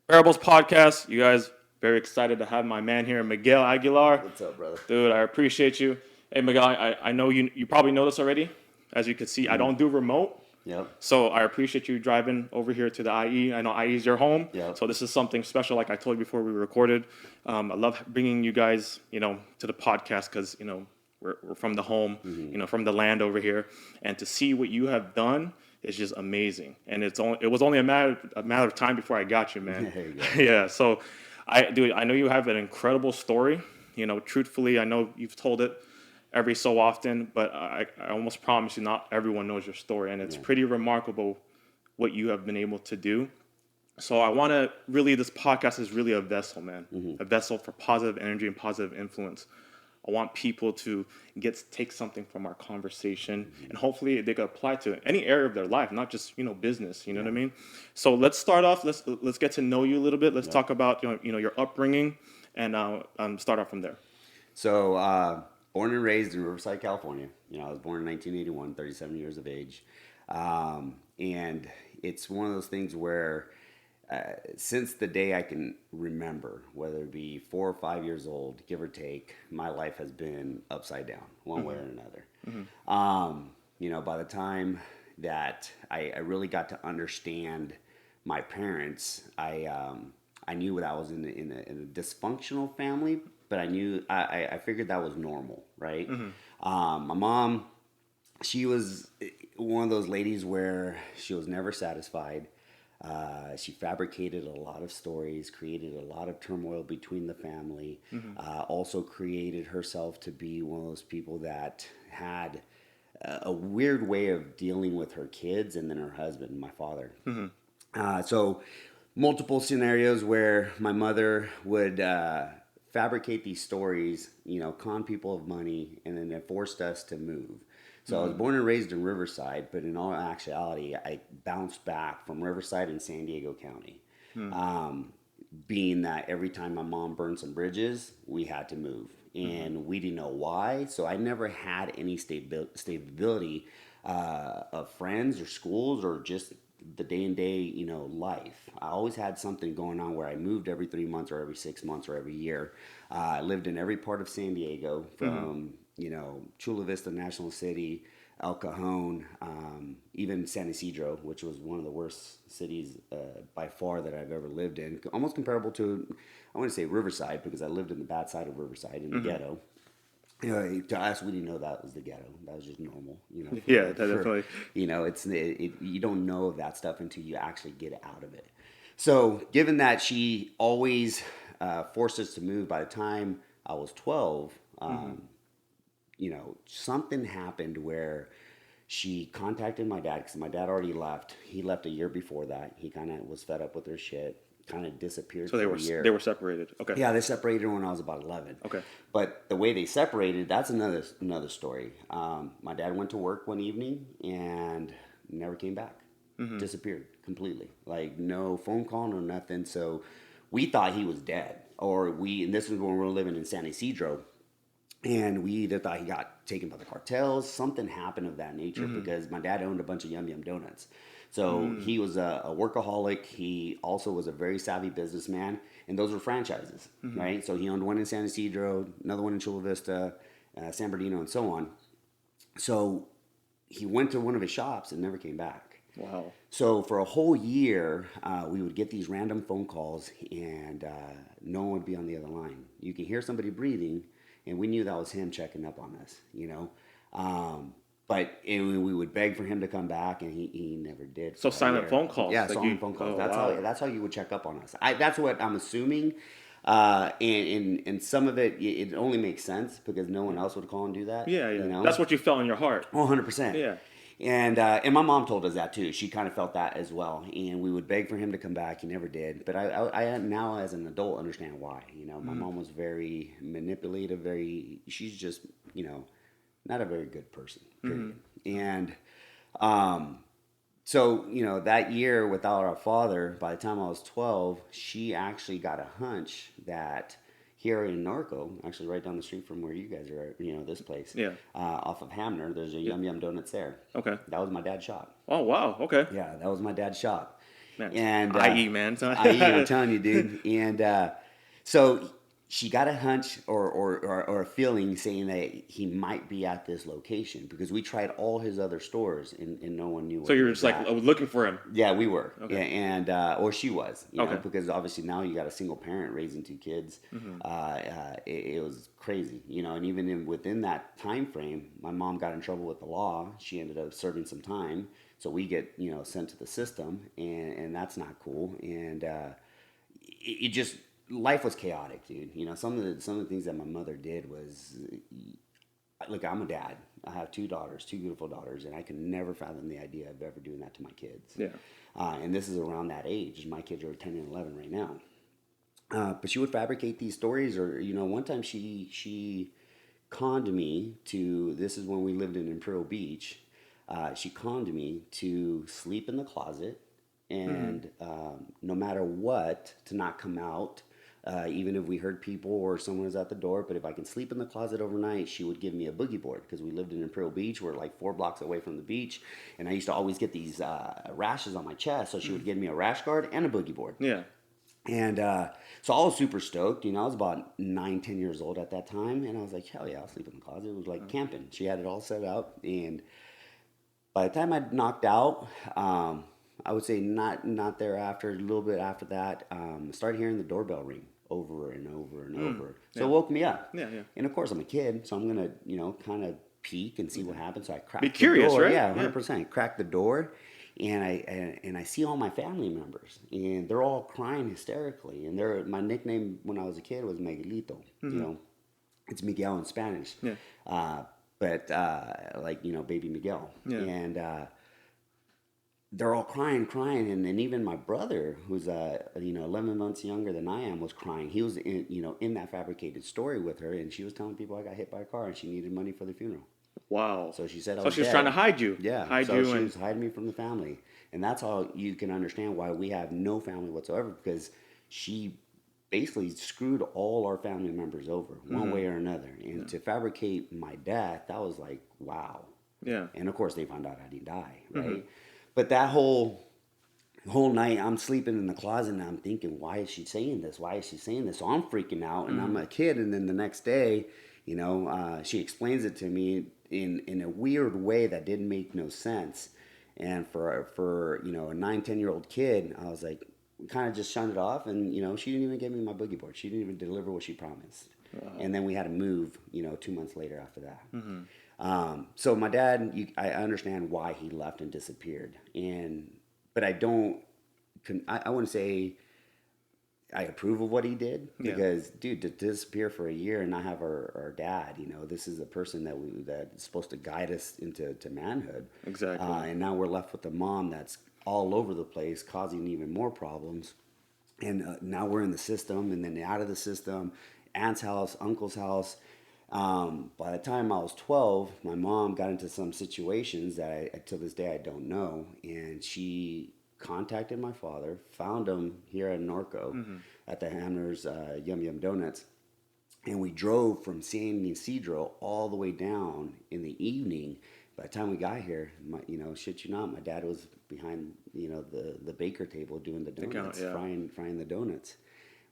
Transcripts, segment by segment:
Parables Podcast. You guys, very excited to have my man here, Miguel Aguilar. What's up, brother? Dude, I appreciate you. Hey, Miguel, I know you probably know this already. As you can see, I don't do remote. Yep. So I appreciate you driving over here to the IE. I know IE is your home. Yep. So this is something special, like I told you before we recorded. I love bringing you guys, to the podcast because, we're from the home, from the land over here. And to see what you have done is just amazing. And it was only a matter of time before I got you, man. There you go. Yeah. So I know you have an incredible story. Truthfully, I know you've told it every so often, but I almost promise you not everyone knows your story. And it's pretty remarkable what you have been able to do. So I want to this podcast is really a vessel, man. A vessel for positive energy and positive influence. I want people to take something from our conversation, and hopefully they can apply to any area of their life, not just business. You know what I mean? So let's start off. Let's get to know you a little bit. Let's talk about your upbringing, and start off from there. So born and raised in Riverside, California. I was born in 1981, 37 years of age, and it's one of those things where since the day I can remember, whether it be 4 or 5 years old, give or take, my life has been upside down, one way or another. By the time that I really got to understand my parents, I knew that I was in a dysfunctional family, but I figured that was normal, right? My mom, she was one of those ladies where she was never satisfied. She fabricated a lot of stories, created a lot of turmoil between the family, also created herself to be one of those people that had a weird way of dealing with her kids and then her husband, my father. So multiple scenarios where my mother would fabricate these stories, con people of money, and then it forced us to move. So I was born and raised in Riverside, but in all actuality, I bounced back from Riverside in San Diego County. Being that every time my mom burned some bridges, we had to move. And we didn't know why. So I never had any stability of friends or schools or just the day-to-day, life. I always had something going on where I moved every 3 months or every 6 months or every year. I lived in every part of San Diego from... Chula Vista, National City, El Cajon, even San Isidro, which was one of the worst cities by far that I've ever lived in. Almost comparable to, I want to say Riverside, because I lived in the bad side of Riverside in the ghetto. To us, we didn't know that was the ghetto. That was just normal. Definitely. You don't know that stuff until you actually get out of it. So, given that she always forced us to move, by the time I was 12. Something happened where she contacted my dad because my dad already left. He left a year before that. He kind of was fed up with her shit, kind of disappeared. So they were separated. Okay. Yeah, they separated when I was about 11. Okay. But the way they separated, that's another story. My dad went to work one evening and never came back. Disappeared completely. Like no phone call, no nothing. So we thought he was dead, and this was when we were living in San Isidro. And we either thought he got taken by the cartels, something happened of that nature, because my dad owned a bunch of Yum Yum Donuts. So he was a workaholic. He also was a very savvy businessman, and those were franchises, right? So he owned one in San Isidro, another one in Chula Vista, San Bernardino, and so on. So he went to one of his shops and never came back. Wow. So for a whole year, we would get these random phone calls, and no one would be on the other line. You can hear somebody breathing, and we knew that was him checking up on us, But we would beg for him to come back, and he never did. So silent phone calls. Yeah, silent phone calls. Oh, That's how you would check up on us. That's what I'm assuming. And some of it only makes sense because no one else would call and do that. Yeah. That's what you felt in your heart. 100%. Yeah. And my mom told us that too. She kind of felt that as well. And we would beg for him to come back. He never did. But I now as an adult understand why. My mom was very manipulative. She's just not a very good person. Period. And so that year without our father, by the time I was 12, she actually got a hunch that here in Norco, actually right down the street from where you guys are, this place. Yeah. Off of Hamner, there's a Yum Yum Donuts there. Okay. That was my dad's shop. Oh, wow. Okay. Yeah, that was my dad's shop. Man, And IE, man. I'm telling you, dude. And so she got a hunch or a feeling saying that he might be at this location because we tried all his other stores and no one knew where So he you were was just like at. looking for him. Yeah, we were. Okay. Yeah, and or she was, you know, Okay. because obviously now you got a single parent raising two kids. It was crazy, you know, and even within that time frame, my mom got in trouble with the law. She ended up serving some time, so we get, you know, sent to the system, and that's not cool. And it just life was chaotic, dude. You know, some of the things that my mother did was, look, I'm a dad. I have two daughters, two beautiful daughters, and I can never fathom the idea of ever doing that to my kids. Yeah. And this is around that age. My kids are 10 and 11 right now. But she would fabricate these stories, or, you know, one time she conned me to, this is when we lived in Imperial Beach. She conned me to sleep in the closet and no matter what, to not come out. Even if we heard people or someone was at the door, but if I can sleep in the closet overnight, she would give me a boogie board because we lived in Imperial Beach. We're like 4 blocks away from the beach, and I used to always get these rashes on my chest, so she would give me a rash guard and a boogie board. Yeah. And so I was super stoked. You know, I was about 9, 10 years old at that time, and I was like, hell yeah, I'll sleep in the closet. It was like camping. She had it all set up, and by the time I knocked out, I would say not thereafter, a little bit after that, I started hearing the doorbell ring over and over and over. So it woke me up. Yeah, yeah. And of course, I'm a kid, so I'm going to, you know, kind of peek and see what happens. So I cracked Be curious, the door. right? Yeah, 100%. Cracked the door, and I see all my family members, and they're all crying hysterically. And my nickname when I was a kid was Miguelito. You know, it's Miguel in Spanish. Yeah. But like, you know, baby Miguel. Yeah. And they're all crying, and then even my brother, who's 11 months younger than I am, was crying. He was in that fabricated story with her, and she was telling people I got hit by a car and she needed money for the funeral. Wow. So she said I So was she was dead. trying to hide you. Yeah. Hide so you she and was hiding me from the family, and that's how you can understand why we have no family whatsoever, because she basically screwed all our family members over one way or another. And to fabricate my death, that was like, wow. Yeah. And of course they found out I didn't die, right? But that whole night I'm sleeping in the closet and I'm thinking, why is she saying this? Why is she saying this? So I'm freaking out, and I'm a kid. And then the next day, you know, she explains it to me in a weird way that didn't make no sense. And for you know, a 9, 10-year-old kid, I was like, kind of just shunned it off. And, you know, she didn't even give me my boogie board. She didn't even deliver what she promised. Wow. And then we had to move, you know, 2 months later after that. So my dad, I understand why he left and disappeared. But I wouldn't say I approve of what he did, because, dude, to disappear for a year and not have our dad, you know, this is a person that's supposed to guide us into manhood. Exactly. And now we're left with a mom that's all over the place, causing even more problems. And now we're in the system, and then out of the system, aunt's house, uncle's house. By the time I was 12, my mom got into some situations that to this day I don't know, and she contacted my father, found him here at Norco at the Hamner's Yum Yum Donuts, and we drove from San Ysidro all the way down in the evening. By the time we got here, shit you not, my dad was behind, you know, the baker table doing the donuts, frying the donuts.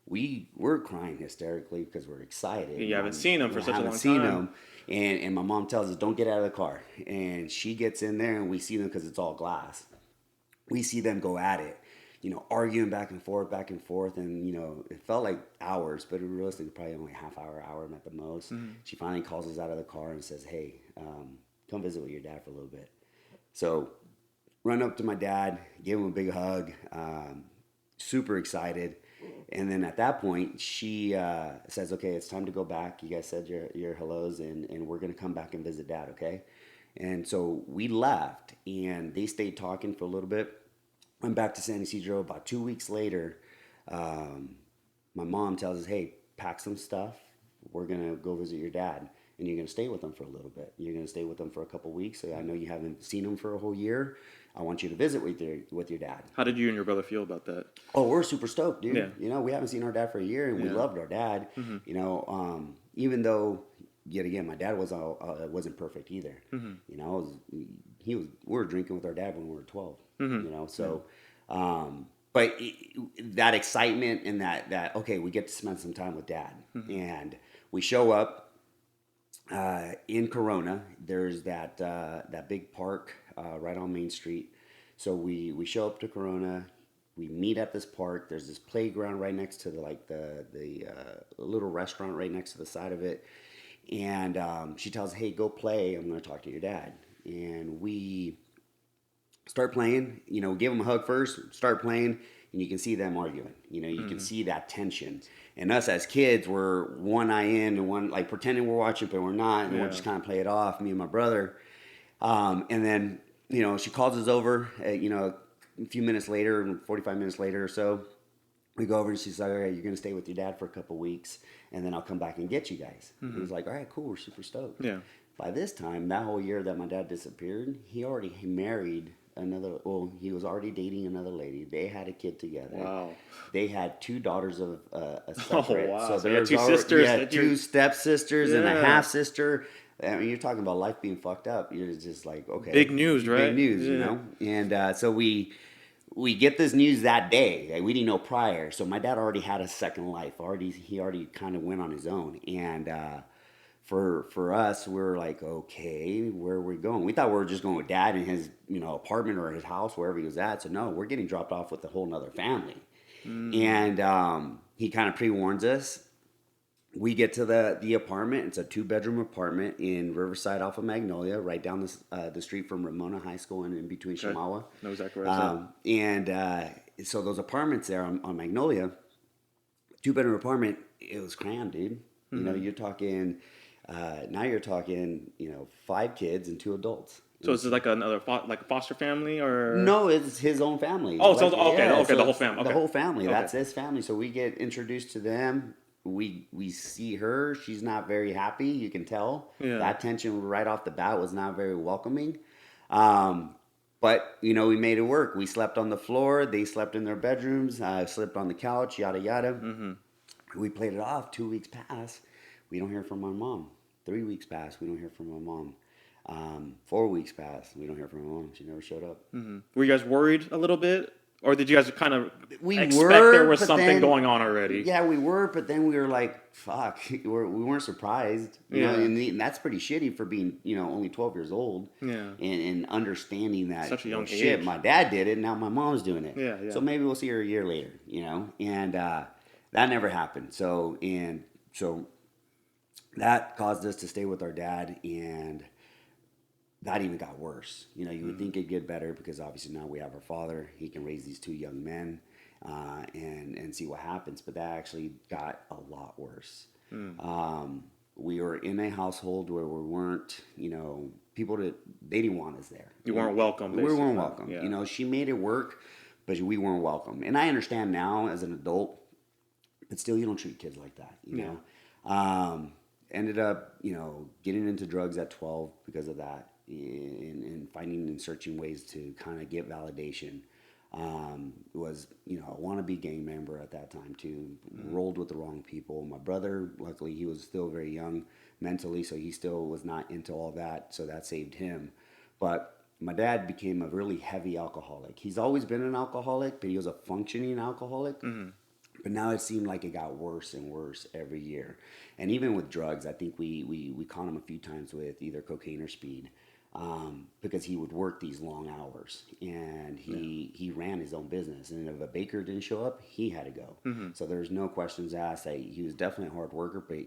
We were crying hysterically because we're excited. You haven't seen him for such a long time. Seen him, and my mom tells us, don't get out of the car. And she gets in there, and we see them because it's all glass. We see them go at it, you know, arguing back and forth. And, you know, it felt like hours, but realistically probably only half hour at the most. She finally calls us out of the car and says, hey, come visit with your dad for a little bit. So run up to my dad, give him a big hug, super excited. And then at that point, she says, okay, it's time to go back. You guys said your hellos, and we're going to come back and visit dad, okay? And so we left, and they stayed talking for a little bit. Went back to San Ysidro. About 2 weeks later, my mom tells us, hey, pack some stuff. We're going to go visit your dad, and you're going to stay with him for a little bit. You're going to stay with him for a couple weeks. So I know you haven't seen him for a whole year. I want you to visit with your dad. How did you and your brother feel about that? Oh, we're super stoked, dude. Yeah. You know, we haven't seen our dad for a year, and we loved our dad. You know, even though, yet again, my dad wasn't perfect either. You know, we were drinking with our dad when we were 12. You know, so that excitement and that okay, we get to spend some time with Dad, and we show up in Corona. There's that big park right on Main Street. So we show up to Corona. We meet at this park. There's this playground right next to the little restaurant right next to the side of it. And she tells, hey, go play. I'm going to talk to your dad. And we start playing, give them a hug first, start playing, and you can see them arguing. You can see that tension. And us as kids, we're one eye in and one, like pretending we're watching, but we're not. And we'll just kind of play it off, me and my brother. And then, she calls us over, a few minutes later, 45 minutes later or so. We go over and she's like, all right, you're going to stay with your dad for a couple weeks, and then I'll come back and get you guys. Mm-hmm. He's like, all right, cool, we're super stoked. Yeah. By this time, that whole year that my dad disappeared, he married he was already dating another lady. They had a kid together. Wow. They had 2 daughters of a separate. Oh, wow. So there was 2 sisters. Yeah, 2 stepsisters and a half-sister. I mean, you're talking about life being fucked up. You're just like, okay. Big news, right? Big news, And so we get this news that day. Like, we didn't know prior. So my dad already had a second life. He already kind of went on his own. And for us, we were like, okay, where are we going? We thought we were just going with Dad in his apartment or his house, wherever he was at. So no, we're getting dropped off with a whole nother family. And he kind of pre-warns us. We get to the apartment. It's a 2-bedroom apartment in Riverside off of Magnolia, right down the street from Ramona High School and in between Shamawa. Know exactly where it's at. So those apartments there on Magnolia, 2-bedroom apartment, it was crammed, dude. Mm-hmm. You're talking, now you're talking, 5 kids and 2 adults. So is it like another foster family or? No, it's his own family. Oh, so the whole family. Okay. The whole family. That's his family. So we get introduced to them. We see her. She's not very happy. You can tell. Yeah. That tension right off the bat was not very welcoming. But, we made it work. We slept on the floor. They slept in their bedrooms. I slept on the couch, yada, yada. Mm-hmm. We played it off. 2 weeks pass. We don't hear from my mom. 3 weeks pass. We don't hear from my mom. 4 weeks pass. We don't hear from my mom. She never showed up. Mm-hmm. Were you guys worried a little bit? Or did you guys kind of expect there was something going on already? Yeah, we were, but then we were like, fuck, we weren't surprised. You know, and that's pretty shitty for being, only 12 years old. Yeah. And understanding that, such a young age. Shit, my dad did it, and now my mom's doing it. Yeah, yeah. So maybe we'll see her a year later, And that never happened. So that caused us to stay with our dad, and that even got worse. You would think it'd get better because obviously now we have our father. He can raise these 2 young men and see what happens. But that actually got a lot worse. We were in a household where we weren't, people they didn't want us there. You weren't welcome. Basically. We weren't welcome. Yeah. She made it work, but we weren't welcome. And I understand now as an adult, but still you don't treat kids like that, know. Ended up, getting into drugs at 12 because of that. And finding and searching ways to kind of get validation. Was, a wannabe gang member at that time too. Rolled with the wrong people. My brother, luckily, he was still very young mentally, so he still was not into all that, so that saved him. But my dad became a really heavy alcoholic. He's always been an alcoholic, but he was a functioning alcoholic. Mm-hmm. But now it seemed like it got worse and worse every year. And even with drugs, I think we caught him a few times with either cocaine or speed. Because he would work these long hours, and he ran his own business. And if a baker didn't show up, he had to go. Mm-hmm. So there's no questions asked. He was definitely a hard worker, but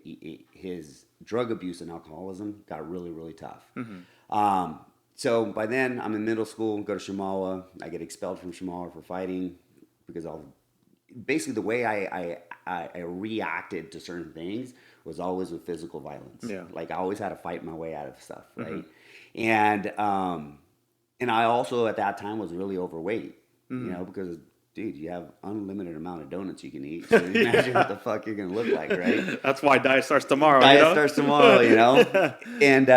his drug abuse and alcoholism got really, really tough. Mm-hmm. So by then, I'm in middle school, go to Shamawa. I get expelled from Shamawa for fighting because basically the way I reacted to certain things was always with physical violence. Yeah. Like I always had to fight my way out of stuff, right? Mm-hmm. And I also at that time was really overweight, because dude, you have unlimited amount of donuts you can eat. So imagine what the fuck you're gonna look like, right? That's why diet starts tomorrow. Starts tomorrow, And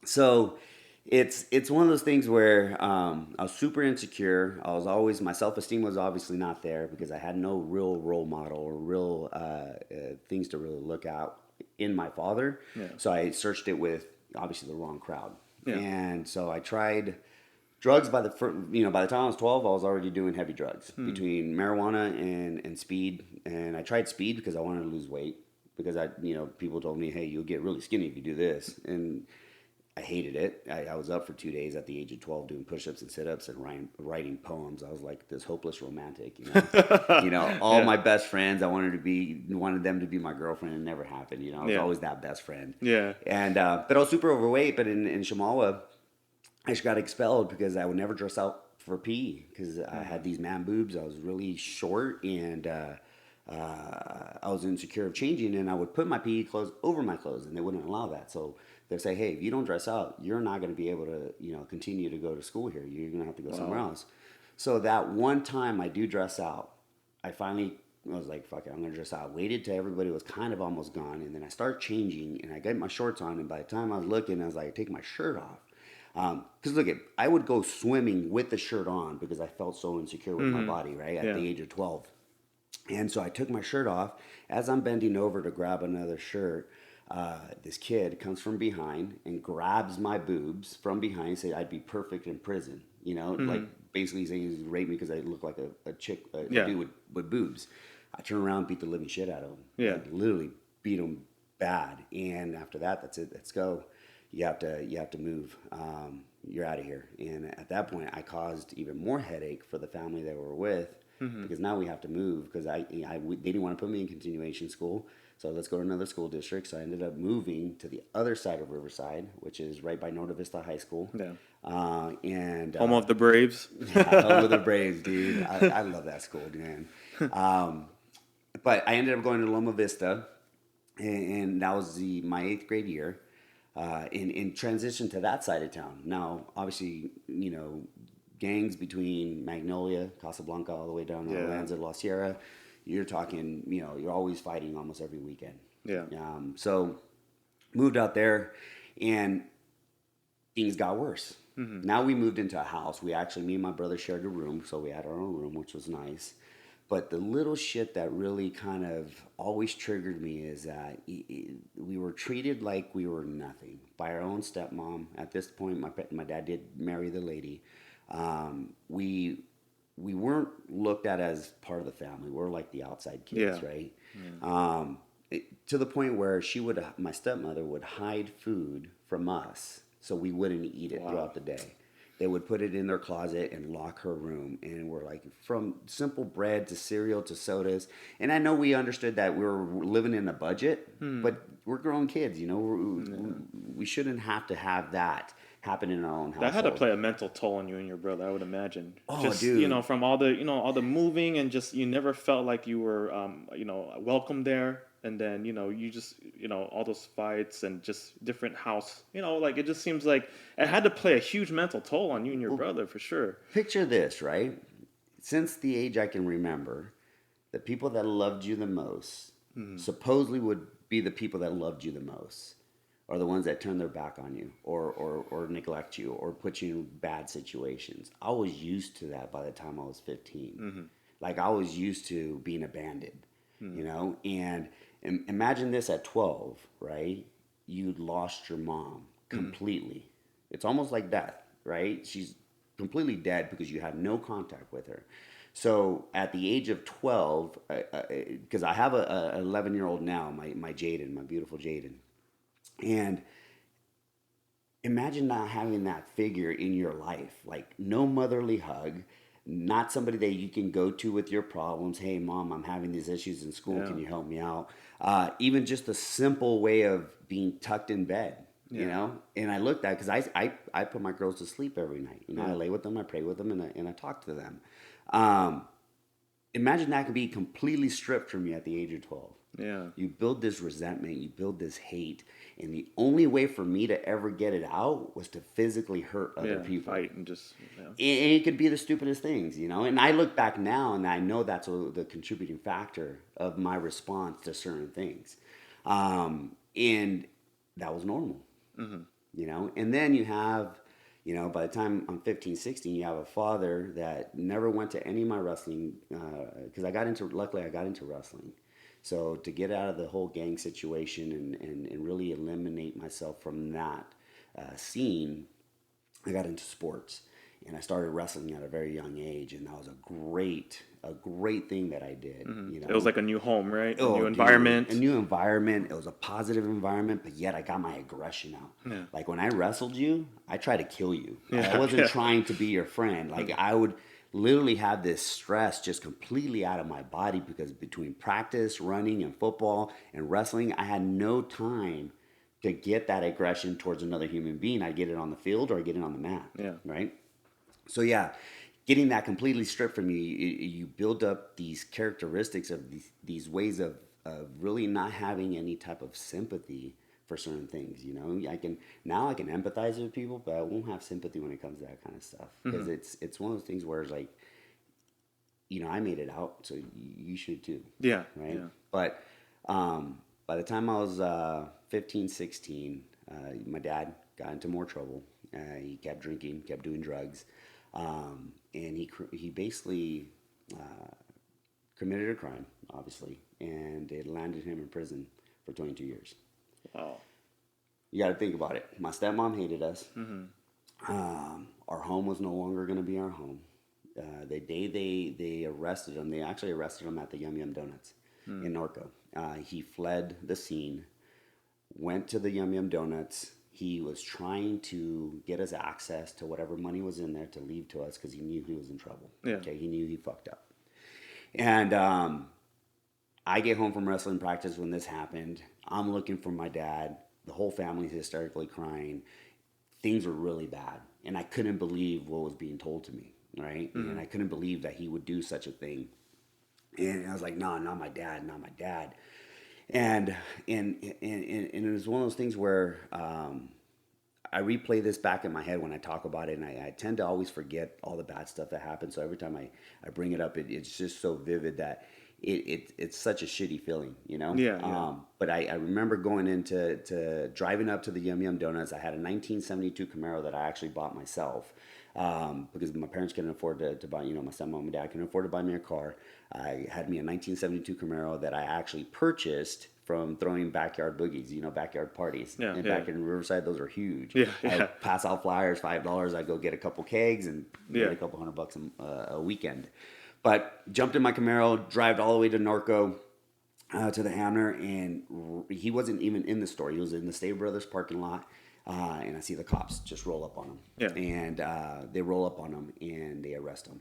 so it's one of those things where I was super insecure. My self-esteem was obviously not there because I had no real role model or real things to really look at in my father. Yeah. So I searched it with obviously the wrong crowd. Yeah. And so I tried Drugs by by the time I was 12, I was already doing heavy drugs between marijuana and speed. And I tried speed because I wanted to lose weight because people told me, hey, you'll get really skinny if you do this. And I hated it. I was up for 2 days at the age of 12 doing push-ups and sit-ups and writing poems. I was like this hopeless romantic, all my best friends, I wanted them to be my girlfriend. It never happened. I was always that best friend. Yeah. And, but I was super overweight, but in Shamawa, I just got expelled because I would never dress out for PE because I had these man boobs. I was really short and I was insecure of changing, and I would put my PE clothes over my clothes, and they wouldn't allow that. So they'd say, "Hey, if you don't dress out, you're not going to be able to, continue to go to school here. You're going to have to go somewhere else." So that one time I do dress out, I was like, "Fuck it, I'm going to dress out." Waited till everybody was kind of almost gone, and then I start changing, and I get my shorts on, and by the time I was looking, I was like, "Take my shirt off." Because I would go swimming with the shirt on because I felt so insecure with my body, right? At the age of 12. And so I took my shirt off. As I'm bending over to grab another shirt, this kid comes from behind and grabs my boobs from behind and said I'd be perfect in prison. Like basically saying he's raped me because I look like a chick, a dude with boobs. I turn around, beat the living shit out of him. Yeah. Like, literally beat him bad. And after that, that's it. Let's go. You have to move. You're out of here. And at that point, I caused even more headache for the family they were with because now we have to move because they didn't want to put me in continuation school. So let's go to another school district. So I ended up moving to the other side of Riverside, which is right by Norte Vista High School. Yeah. And Home of the Braves. Home of the Braves, dude. I love that school, man. But I ended up going to Loma Vista, and that was my 8th grade year. In transition to that side of town. Now, obviously, gangs between Magnolia, Casablanca, all the way down to Lanza, La Sierra. You're talking, you're always fighting almost every weekend. Yeah. So moved out there, and things got worse. Now we moved into a house. Me and my brother shared a room, so we had our own room, which was nice. But the little shit that really kind of always triggered me is that we were treated like we were nothing by our own stepmom. At this point, my dad did marry the lady. We weren't looked at as part of the family. We're like the outside kids, right? Yeah. To the point where my stepmother would hide food from us so we wouldn't eat it throughout the day. They would put it in their closet and lock her room. And we're like, from simple bread to cereal to sodas. And I know we understood that we were living in a budget, but we're grown kids, we shouldn't have to have that happen in our own household. That had to play a mental toll on you and your brother, I would imagine. Oh, just, dude. From all the moving and just, you never felt like you were, welcome there. And then, you just, all those fights and just different house, it just seems like it had to play a huge mental toll on you and your brother for sure. Picture this, right? Since the age I can remember, the people that loved you the most supposedly would be the people that loved you the most, or the ones that turn their back on you or neglect you or put you in bad situations. I was used to that by the time I was 15. Like I was used to being abandoned, and imagine this at 12, right? You'd lost your mom completely. It's almost like death, right? She's completely dead because you have no contact with her. So at the age of 12, because I have a 11-year-old now, my Jaden, my beautiful Jaden. And imagine not having that figure in your life, like no motherly hug, not somebody that you can go to with your problems. Hey, mom, I'm having these issues in school. Can you help me out? Even just a simple way of being tucked in bed, And I looked at because I put my girls to sleep every night. I lay with them, I pray with them, and I talk to them. Imagine that could be completely stripped from you at the age of 12. Yeah. You build this resentment, you build this hate, and the only way for me to ever get it out was to physically hurt other people. Fight and just. Yeah. And it could be the stupidest things, And I look back now, and I know that's the contributing factor of my response to certain things, and that was normal, And then you have. By the time I'm 15, 16, you have a father that never went to any of my wrestling, because luckily I got into wrestling. So to get out of the whole gang situation and really eliminate myself from that scene, I got into sports. And I started wrestling at a very young age, and that was a great thing that I did. You know, It was like a new home, right? oh, A new dude, environment. a new environment. It was a positive environment, but yet I got my aggression out. Yeah. Like when I wrestled you, I tried to kill you. Yeah, I wasn't yeah. trying to be your friend. Like I would literally have this stress just completely out of my body because between practice, running, and football and wrestling, I had no time to get that aggression towards another human being. I get it on the field or I get it on the mat. Yeah. Right. So yeah, getting that completely stripped from you, you build up these characteristics of these ways of really not having any type of sympathy for certain things. You know, I can empathize with people, but I won't have sympathy when it comes to that kind of stuff because it's one of those things where it's like, you know, I made it out, so you should too. Yeah. Right. Yeah. But by the time I was 15, 16, my dad got into more trouble. He kept drinking, kept doing drugs. And he basically committed a crime, obviously, and it landed him in prison for 22 years. Wow. You got to think about it. My stepmom hated us. Our home was no longer going to be our home. The day they arrested him, they actually arrested him at the Yum Yum Donuts in Norco. He fled the scene, went to the Yum Yum Donuts. He was trying to get us access to whatever money was in there to leave to us because he knew he was in trouble. Yeah. Okay, he knew he fucked up. And I get home from wrestling practice when this happened. I'm looking for my dad. The whole family's hysterically crying. Things were really bad. And I couldn't believe what was being told to me, right? And I couldn't believe that he would do such a thing. And I was like, no, not my dad, not my dad. And it was one of those things where I replay this back in my head when I talk about it, and I tend to always forget all the bad stuff that happened. So every time I bring it up, it's just so vivid that it's such a shitty feeling, you know? Yeah. But I remember going into driving up to the Yum Yum Donuts. I had a 1972 Camaro that I actually bought myself. Because my parents couldn't afford to buy, you know, my stepmom and dad couldn't afford to buy me a car. I had me a 1972 Camaro that I actually purchased from throwing backyard boogies, you know, backyard parties. Yeah, and yeah. back in Riverside, those are huge. Yeah, I'd pass out flyers, $5. I'd go get a couple kegs and get Yeah. a couple $100 a weekend. But jumped in my Camaro, drove all the way to Norco. To the Hamner, and he wasn't even in the store. He was in the Stay Brothers parking lot. And I see the cops just roll up on him. Yeah. And they roll up on him and they arrest him.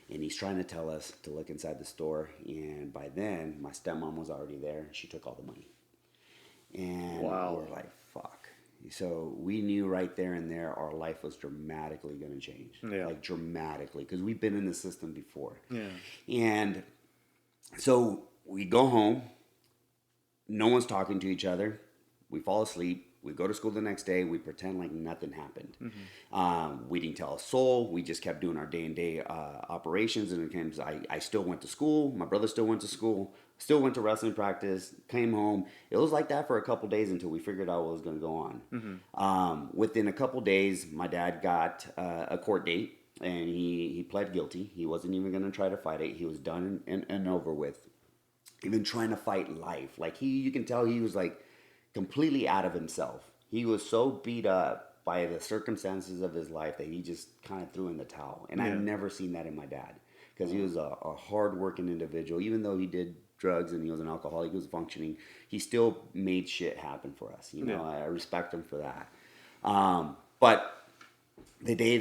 And he's trying to tell us to look inside the store. And by then, my stepmom was already there. She took all the money. And Wow. we're like, fuck. So we knew right there and there our life was dramatically going to change. Yeah. Like dramatically. Because we've been in the system before. Yeah. And so we go home. No one's talking to each other. We fall asleep. We go to school the next day. We pretend like nothing happened. We didn't tell a soul. We just kept doing our day-to-day operations. And I still went to school. My brother still went to school. Still went to wrestling practice. Came home. It was like that for a couple days until we figured out what was going to go on. Within a couple days, my dad got a court date. And he pled guilty. He wasn't even going to try to fight it. He was done and over with. Even trying to fight life. Like you can tell he was like completely out of himself. He was so beat up by the circumstances of his life that he just kind of threw in the towel. And I've never seen that in my dad because he was a hard-working individual. Even though he did drugs and he was an alcoholic, he was functioning, he still made shit happen for us. You know, I respect him for that. But the day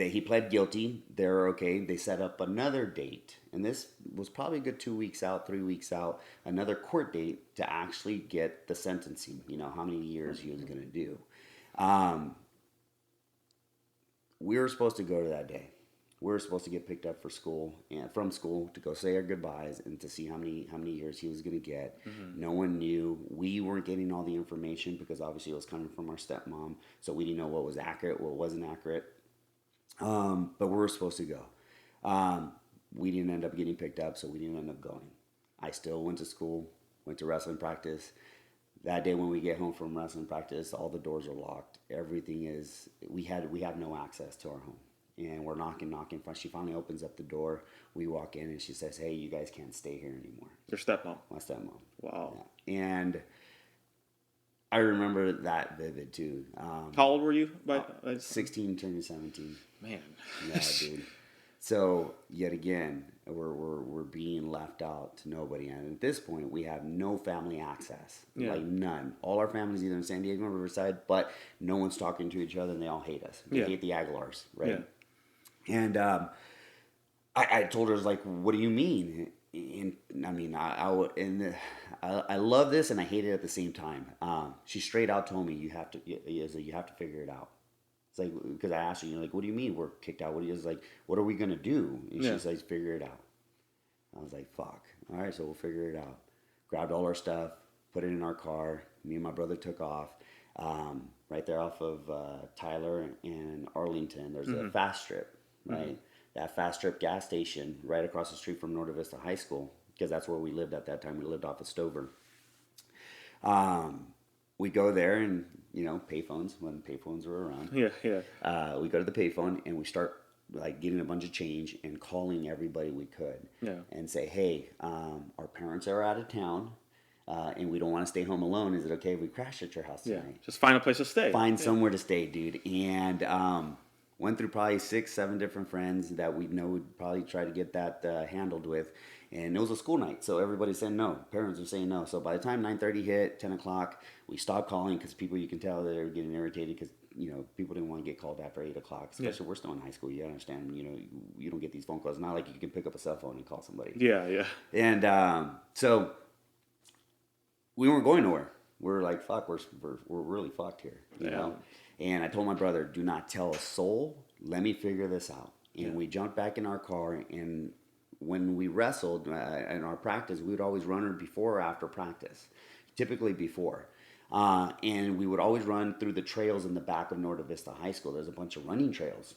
he pled guilty, they're okay. They set up another date, and this was probably a good 2 weeks out, 3 weeks out, another court date to actually get the sentencing, you know, how many years he was going to do. We were supposed to go to that day. We were supposed to get picked up for school and from school to go say our goodbyes and to see how many years he was going to get. No one knew. We weren't getting all the information because obviously it was coming from our stepmom, so we didn't know what was accurate, what wasn't accurate. But we were supposed to go. We didn't end up getting picked up, so we didn't end up going. I still went to school, went to wrestling practice. That day when we get home from wrestling practice, all the doors are locked. Everything is, we have no access to our home. And we're knocking. She finally opens up the door. We walk in and she says, "Hey, you guys can't stay here anymore." Your stepmom. My stepmom. Wow. Yeah. And I remember that vivid too. How old were you? 16 turning 17. Man. Yeah, dude. So yet again, we're being left out to nobody, and at this point, we have no family access, like none. All our families either in San Diego or Riverside, but no one's talking to each other, and they all hate us. They hate the Aguilars, right? Yeah. And I told her, I was like, "What do you mean?" And I mean, I love this and I hate it at the same time. She straight out told me, you have to figure it out. It's like, because I asked her, like, what do you mean we're kicked out? What are we going to do? And she says, figure it out. I was like, fuck. All right, so we'll figure it out. Grabbed all our stuff, put it in our car. Me and my brother took off. Right there off of Tyler and Arlington, there's a fast strip, right? That fast strip gas station right across the street from Norte Vista High School, because that's where we lived at that time. We lived off of Stover. We go there and, payphones, when payphones were around. We go to the payphone and we start like getting a bunch of change and calling everybody we could. And say, hey, our parents are out of town and we don't want to stay home alone. Is it okay if we crash at your house tonight? Just find a place to stay. Find somewhere to stay, dude. And went through probably 6-7 different friends that we know would probably try to get that handled with. And it was a school night, so everybody's saying no. Parents are saying no. So by the time 9:30 hit, 10 o'clock, we stopped calling because people, you can tell that they're getting irritated because, people didn't want to get called after 8 o'clock. Especially we're still in high school. You understand, you don't get these phone calls. It's not like you can pick up a cell phone and call somebody. And so we weren't going nowhere. We're like, fuck, we're really fucked here, you know? And I told my brother, do not tell a soul. Let me figure this out. And we jumped back in our car, and when we wrestled in our practice, we would always run before or after practice, typically before. And we would always run through the trails in the back of Norte Vista High School. There's a bunch of running trails.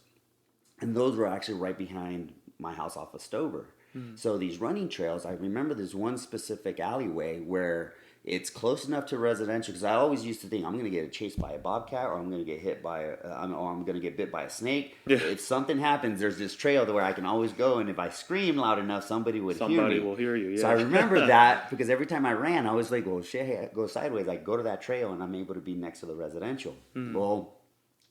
And those were actually right behind my house off of Stover. So these running trails, I remember there's one specific alleyway where it's close enough to residential, because I always used to think I'm going to get chased by a bobcat, or I'm going to get hit by I'm going to get bit by a snake. If something happens, there's this trail where I can always go, and if I scream loud enough, somebody hear me. Somebody will hear you. So I remember that, because every time I ran, I was like, well, shit, hey, I go sideways. I go to that trail, and I'm able to be next to the residential. Well,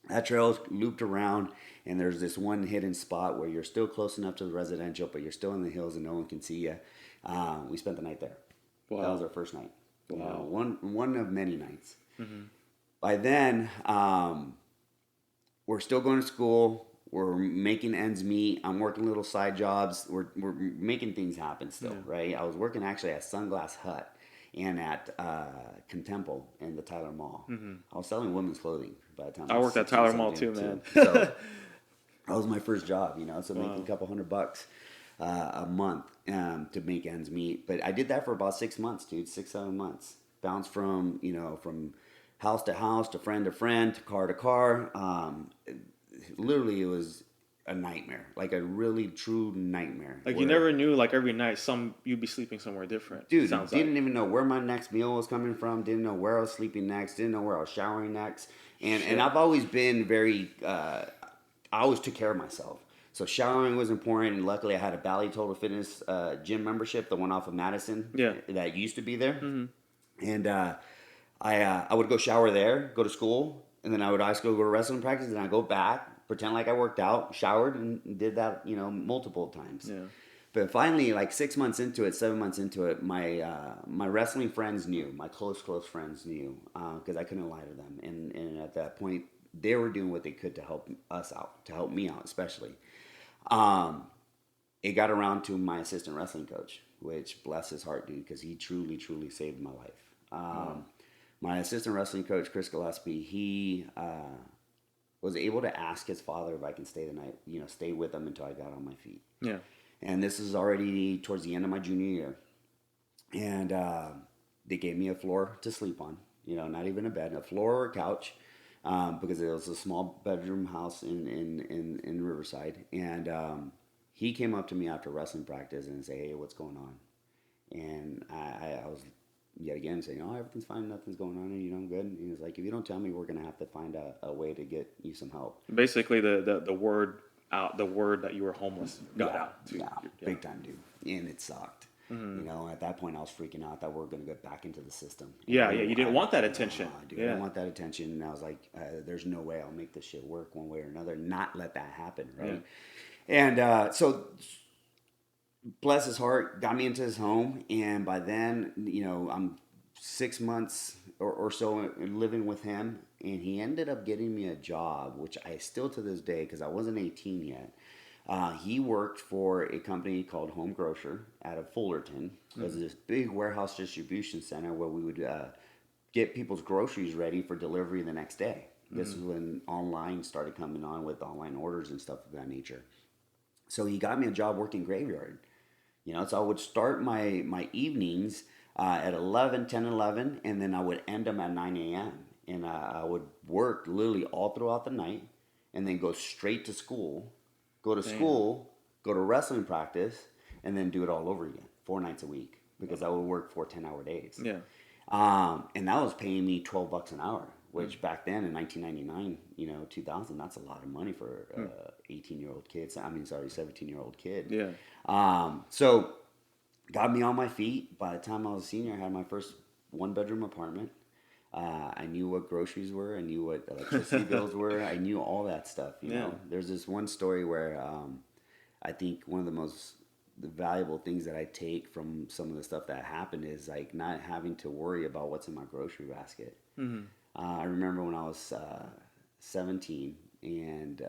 that trail's looped around, and there's this one hidden spot where you're still close enough to the residential, but you're still in the hills and no one can see you. We spent the night there. Wow. That was our first night. Wow. One of many nights. By then, we're still going to school. We're making ends meet. I'm working little side jobs. We're making things happen still, right? I was working actually at Sunglass Hut and at Contempo in the Tyler Mall. I was selling women's clothing by the time I worked at Tyler Mall too, man. So that was my first job, so making a couple $100 a month to make ends meet. But I did that for about 6 months, dude. 6-7 months. Bounced from from house to house, to friend, to car. Literally, it was a nightmare, like a really true nightmare. Like you never knew, like every night, you'd be sleeping somewhere different. Dude, didn't even know where my next meal was coming from. Didn't know where I was sleeping next. Didn't know where I was showering next. And I've always been very. I always took care of myself. So showering was important, and luckily I had a Bally Total Fitness gym membership, the one off of Madison, that used to be there. And I would go shower there, go to school, and then I would also go to wrestling practice, and I'd go back, pretend like I worked out, showered, and did that, multiple times. But finally, like 6 months into it, 7 months into it, my wrestling friends knew, my close friends knew, because I couldn't lie to them. And at that point, they were doing what they could to help us out, to help me out especially. It got around to my assistant wrestling coach, which bless his heart, dude, because he truly, truly saved my life. My assistant wrestling coach, Chris Gillespie, he was able to ask his father if I can stay the night, stay with him until I got on my feet. And this is already towards the end of my junior year. And they gave me a floor to sleep on, not even a bed, a floor or a couch. Because it was a small bedroom house in Riverside. And he came up to me after wrestling practice and said, hey, what's going on? And I was yet again saying, oh, everything's fine, nothing's going on, and I'm good. And he was like, if you don't tell me, we're going to have to find a way to get you some help. Basically, the word that you were homeless got out. Big time, dude. And it sucked. You know, at that point I was freaking out that we're going to get back into the system. Yeah, yeah, you didn't want that attention. Dude, I didn't want that attention. And I was like, there's no way I'll make this shit work one way or another, not let that happen, right? Yeah. And so bless his heart, got me into his home. And by then, you know, I'm 6 months or so living with him. And he ended up getting me a job, which I still to this day, because I wasn't 18 yet. He worked for a company called Home Grocer out of Fullerton. It was this big warehouse distribution center where we would get people's groceries ready for delivery the next day. This is when online started coming on with online orders and stuff of that nature. So he got me a job working graveyard. You know, so I would start my evenings at 10, 11, and then I would end them at 9 a.m. And I would work literally all throughout the night and then go straight to school, go to wrestling practice, and then do it all over again 4 nights a week because I would work 4 10-hour days. Yeah. And that was paying me $12 an hour, which back then in 1999, you know, 2000, that's a lot of money for 18-year-old kids. 17-year-old kid. Yeah. So got me on my feet. By the time I was a senior, I had my first 1-bedroom apartment. I knew what groceries were. I knew what electricity bills were. I knew all that stuff. You know, there's this one story where I think one of the most valuable things that I take from some of the stuff that happened is like not having to worry about what's in my grocery basket. I remember when I was 17 and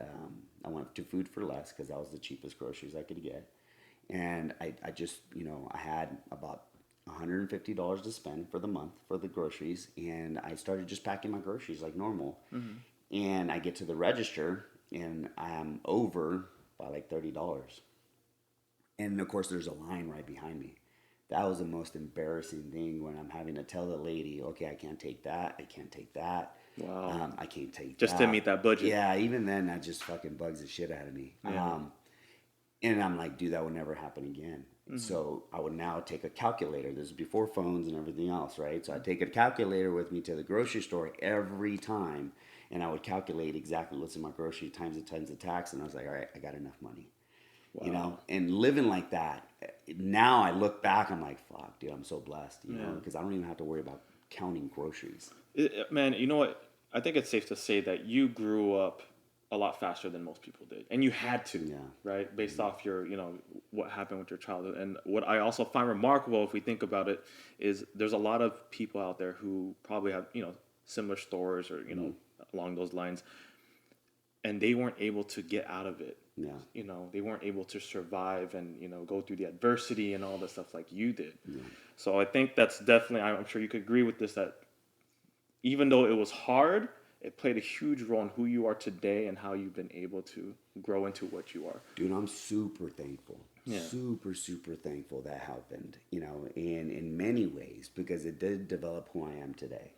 I went to Food for Less because that was the cheapest groceries I could get. And I just, you know, I had about $150 to spend for the month for the groceries, and I started just packing my groceries like normal. And I get to the register and I'm over by like $30. And of course there's a line right behind me. That was the most embarrassing thing when I'm having to tell the lady, okay, I can't take that, I can't take that. Wow. I can't take just that. to meet that budget. Yeah, even then that just fucking bugs the shit out of me. And I'm like, dude, that would never happen again. So I would now take a calculator. This is before phones and everything else, right? So I'd take a calculator with me to the grocery store every time, and I would calculate exactly what's in my grocery times the tax, and I was like, all right, I got enough money. Wow. You know, and living like that, now I look back, I'm like, fuck, dude, I'm so blessed, you know, because I don't even have to worry about counting groceries. Man, you know what? I think it's safe to say that you grew up a lot faster than most people did, and you had to, right? Based off your, you know, what happened with your childhood. And what I also find remarkable, if we think about it, is there's a lot of people out there who probably have, you know, similar stories or, you know, along those lines, and they weren't able to get out of it. Yeah. You know, they weren't able to survive and, you know, go through the adversity and all the stuff like you did. So I think that's definitely, I'm sure you could agree with this, that even though it was hard, it played a huge role in who you are today and how you've been able to grow into what you are. Dude, I'm super thankful. Super, super thankful that happened, you know, in many ways, because it did develop who I am today.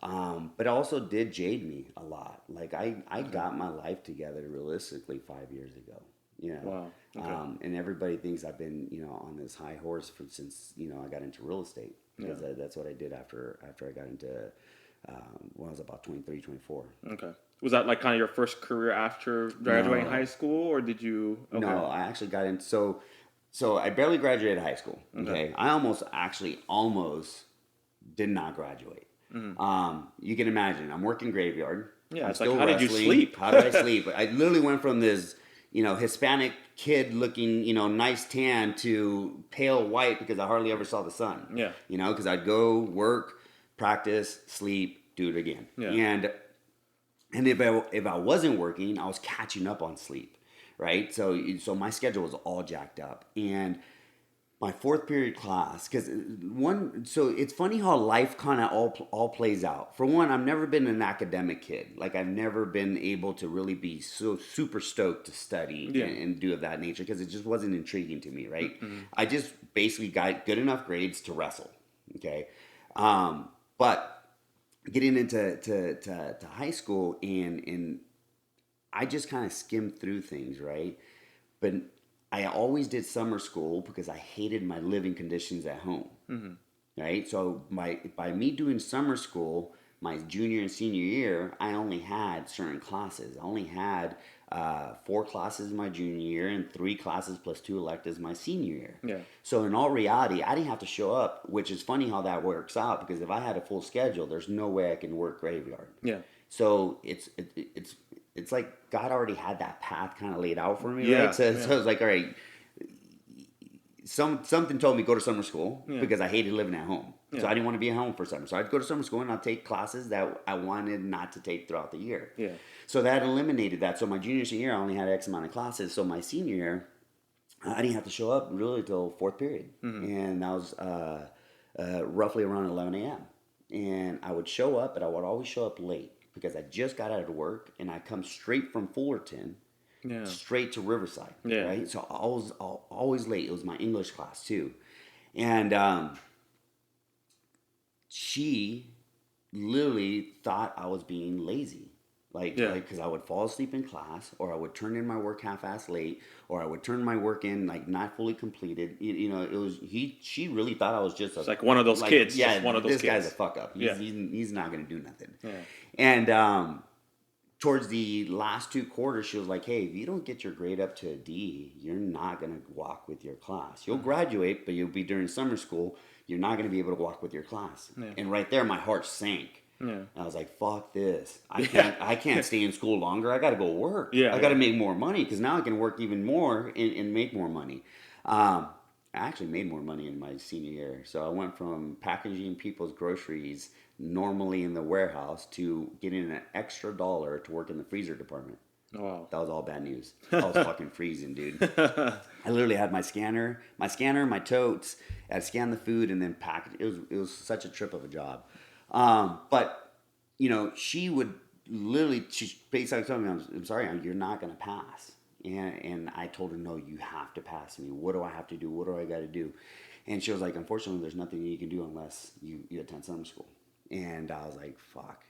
But it also did jade me a lot. Like I got my life together realistically 5 years ago, you know. Wow. Okay. And everybody thinks I've been, you know, on this high horse since, you know, I got into real estate, because that's what I did after I got into when I was about 23, 24. Okay. Was that like kind of your first career after graduating high school, or did you? Okay. No, I actually got in. So I barely graduated high school. Okay. I almost did not graduate. You can imagine, I'm working graveyard. Yeah. It's like, how did you sleep? How did I sleep? I literally went from this, you know, Hispanic kid looking, you know, nice tan to pale white because I hardly ever saw the sun. Yeah. You know, because I'd go work, practice, sleep, do it again. Yeah. And if I wasn't working, I was catching up on sleep, right? So my schedule was all jacked up. And my 4th period class, so it's funny how life kind of all plays out. For one, I've never been an academic kid. Like, I've never been able to really be so super stoked to study and do of that nature, because it just wasn't intriguing to me, right? I just basically got good enough grades to wrestle, okay? But getting into high school, and I just kind of skimmed through things, right? But I always did summer school because I hated my living conditions at home, right? So by me doing summer school, my junior and senior year, I only had certain classes. I only had 4 classes my junior year and 3 classes plus 2 electives my senior year. Yeah. So in all reality, I didn't have to show up, which is funny how that works out, because if I had a full schedule, there's no way I can work graveyard. Yeah. So it's like God already had that path kind of laid out for me, Yeah, right? So it's like, all right, something told me go to summer school because I hated living at home. Yeah. So I didn't want to be at home for summer. So I'd go to summer school and I'd take classes that I wanted not to take throughout the year. Yeah. So that eliminated that. So my junior senior year, I only had X amount of classes. So my senior year, I didn't have to show up really till 4th period. And that was roughly around 11 a.m. And I would show up, but I would always show up late because I just got out of work and I come straight from Fullerton. Yeah. Straight to Riverside, Yeah. right? So I was always late. It was my English class too, and she literally thought I was being lazy, like because I would fall asleep in class, or I would turn in my work half-assed late, or I would turn my work in like not fully completed. You know, it was she really thought I was just like one of those kids. Yeah, just one of those this kids. guy's a fuck up. He's not gonna do nothing. Yeah. And towards the last 2 quarters, she was like, hey, if you don't get your grade up to a D, you're not going to walk with your class. You'll graduate, but you'll be during summer school. You're not going to be able to walk with your class. Yeah. And right there, my heart sank. Yeah. And I was like, fuck this. I can't stay in school longer. I got to go work. I got to make more money because now I can work even more and make more money. I actually made more money in my senior year. So I went from packaging people's groceries normally in the warehouse to getting an extra $1 to work in the freezer department. Oh, wow. That was all bad news. I was fucking freezing, dude. I literally had my scanner, my totes. I'd scan the food and then pack it. It was such a trip of a job. But you know, she would literally, she basically told me, I'm sorry, you're not going to pass. And I told her, no, you have to pass me. What do I have to do? What do I got to do? And she was like, unfortunately, there's nothing you can do unless you attend summer school. And I was like, fuck.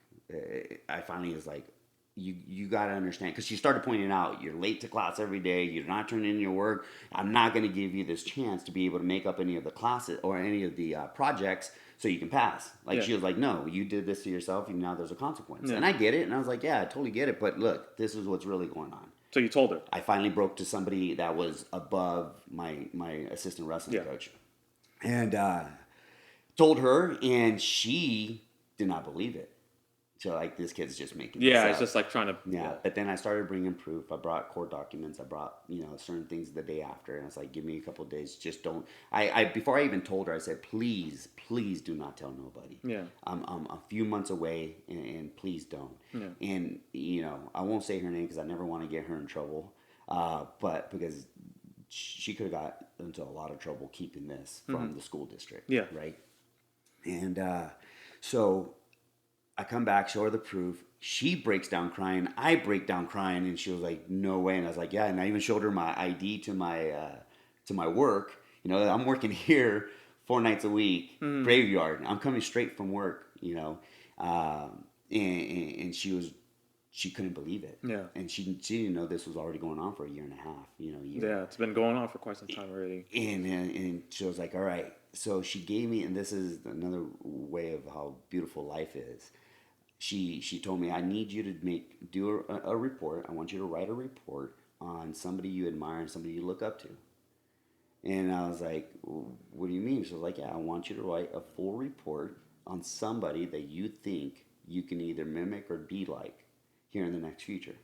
I finally was like, you got to understand. Because she started pointing out, you're late to class every day. You're not turning in your work. I'm not going to give you this chance to be able to make up any of the classes or any of the projects so you can pass. Like, she was like, no, you did this to yourself and now there's a consequence. And I get it. And I was like, yeah, I totally get it. But look, this is what's really going on. So you told her? I finally broke to somebody that was above my assistant wrestling coach. And told her, and she did not believe it. So, like, this kid's just making this it's up. just like trying to... Yeah, but then I started bringing proof. I brought court documents. I brought, certain things the day after. And I was like, give me a couple of days. Just don't... Before I even told her, I said, please do not tell nobody. Yeah. I'm a few months away, and please don't. Yeah. And, I won't say her name because I never want to get her in trouble. But because she could have got into a lot of trouble keeping this from the school district. Yeah. Right? And so... I come back, show her the proof. She breaks down crying. I break down crying, and she was like, "No way!" And I was like, "Yeah." And I even showed her my ID to my work. I'm working here 4 nights a week, graveyard. I'm coming straight from work. And she couldn't believe it. Yeah. And she didn't know this was already going on for a year and a half. Yeah, it's been going on for quite some time already. And she was like, "All right." So she gave me, and this is another way of how beautiful life is. She told me, I need you to do a report. I want you to write a report on somebody you admire and somebody you look up to. And I was like, what do you mean? She was like, yeah, I want you to write a full report on somebody that you think you can either mimic or be like here in the next future.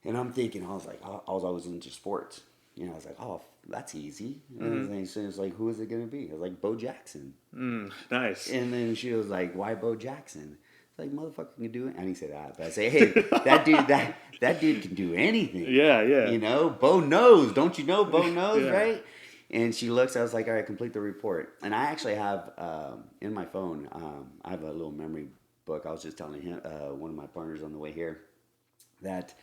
And I'm thinking, I was always into sports. I was like, oh, that's easy. And so it's like, who is it going to be? I was like, Bo Jackson. Nice. And then she was like, why Bo Jackson? It's like, motherfucker can do it. I didn't say that, but I say, hey, that dude can do anything. Yeah. Bo knows. Don't you know Bo knows, right? And she looks, I was like, all right, complete the report. And I actually have, in my phone, I have a little memory book. I was just telling him, one of my partners on the way here, that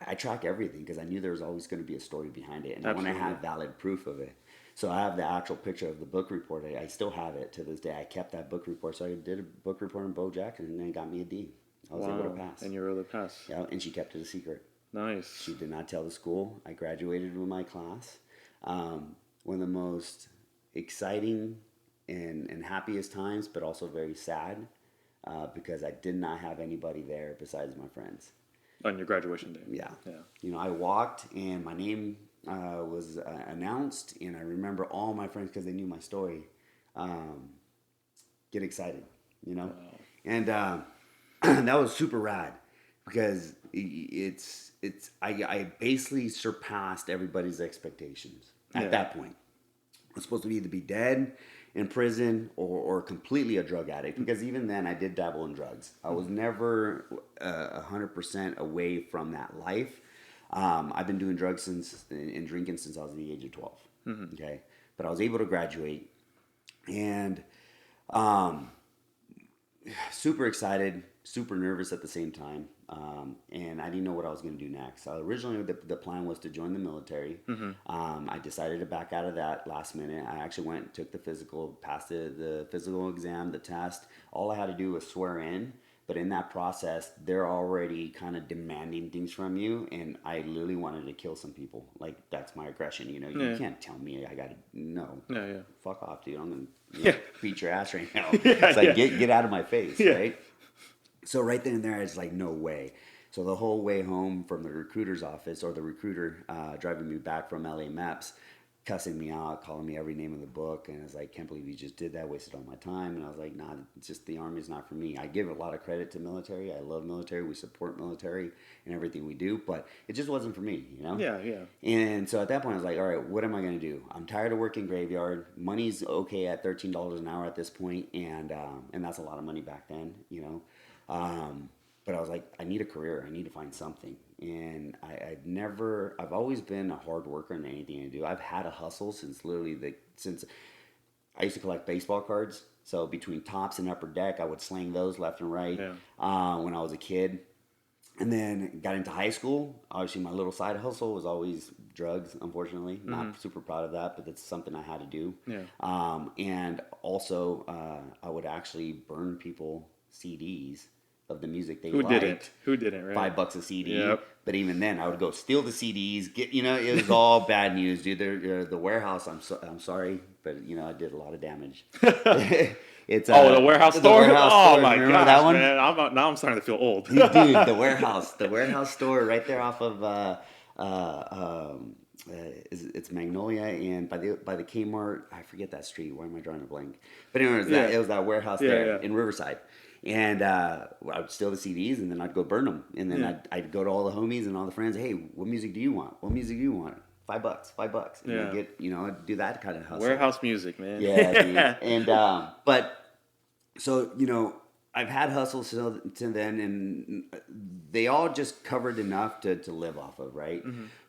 I track everything because I knew there was always going to be a story behind it. And I want to have valid proof of it. So I have the actual picture of the book report. I still have it to this day. I kept that book report. So I did a book report on Bo Jackson, and then it got me a D. I was able to pass. And you were able to pass. Yeah, and she kept it a secret. Nice. She did not tell the school. I graduated with my class. One of the most exciting and happiest times, but also very sad. because I did not have anybody there besides my friends. On your graduation day. Yeah. Yeah. You know, I walked and my name was announced, and I remember all my friends, because they knew my story, get excited, you know? Wow. And that was super rad, because I basically surpassed everybody's expectations at that point. I was supposed to either be dead, in prison, or completely a drug addict, because even then I did dabble in drugs. I was never 100% away from that life. I've been doing drugs and drinking since I was the age of 12. Okay, but I was able to graduate, and super excited, super nervous at the same time. And I didn't know what I was going to do next. Originally, the plan was to join the military. I decided to back out of that last minute. I actually went and took the physical, passed the physical exam, the test. All I had to do was swear in. But in that process, they're already kind of demanding things from you. And I literally wanted to kill some people. Like, that's my aggression, you know. You can't tell me I got to, no. Yeah. Fuck off, dude. I'm going to beat your ass right now. Yeah, it's like, get out of my face, Yeah. right? So right then and there, it's like, no way. So the whole way home from the recruiter's office, or the recruiter driving me back from LA Maps, cussing me out, calling me every name in the book. And I was like, can't believe you just did that, wasted all my time. And I was like, nah, it's just, the Army's not for me. I give a lot of credit to military. I love military. We support military and everything we do. But it just wasn't for me, you know? Yeah. And so at that point, I was like, all right, what am I going to do? I'm tired of working graveyard. Money's okay at $13 an hour at this point, and that's a lot of money back then, you know? But I was like, I need a career. I need to find something. And I've always been a hard worker in anything I do. I've had a hustle since I used to collect baseball cards. So between Tops and Upper Deck, I would sling those left and right when I was a kid. And then got into high school. Obviously, my little side hustle was always drugs, unfortunately. Not super proud of that, but that's something I had to do. Yeah. And also, I would actually burn people CDs of the music they liked. Who didn't, right? $5 a CD. Yep. But even then, I would go steal the CDs. It was all bad news, dude. The warehouse. I'm sorry, but I did a lot of damage. It's the warehouse store. Store. My Remember gosh, that one? man! Now I'm starting to feel old. Dude, the warehouse store right there off of it's Magnolia, and by the Kmart. I forget that street. Why am I drawing a blank? But anyways, it was that warehouse there in Riverside. And I would steal the CDs, and then I'd go burn them. And then I'd go to all the homies and all the friends. Hey, what music do you want? What music do you want? $5. And I'd get, I'd do that kind of hustle. Warehouse music, man. Yeah, dude. And but so I've had hustles to then, and they all just covered enough to live off of, right?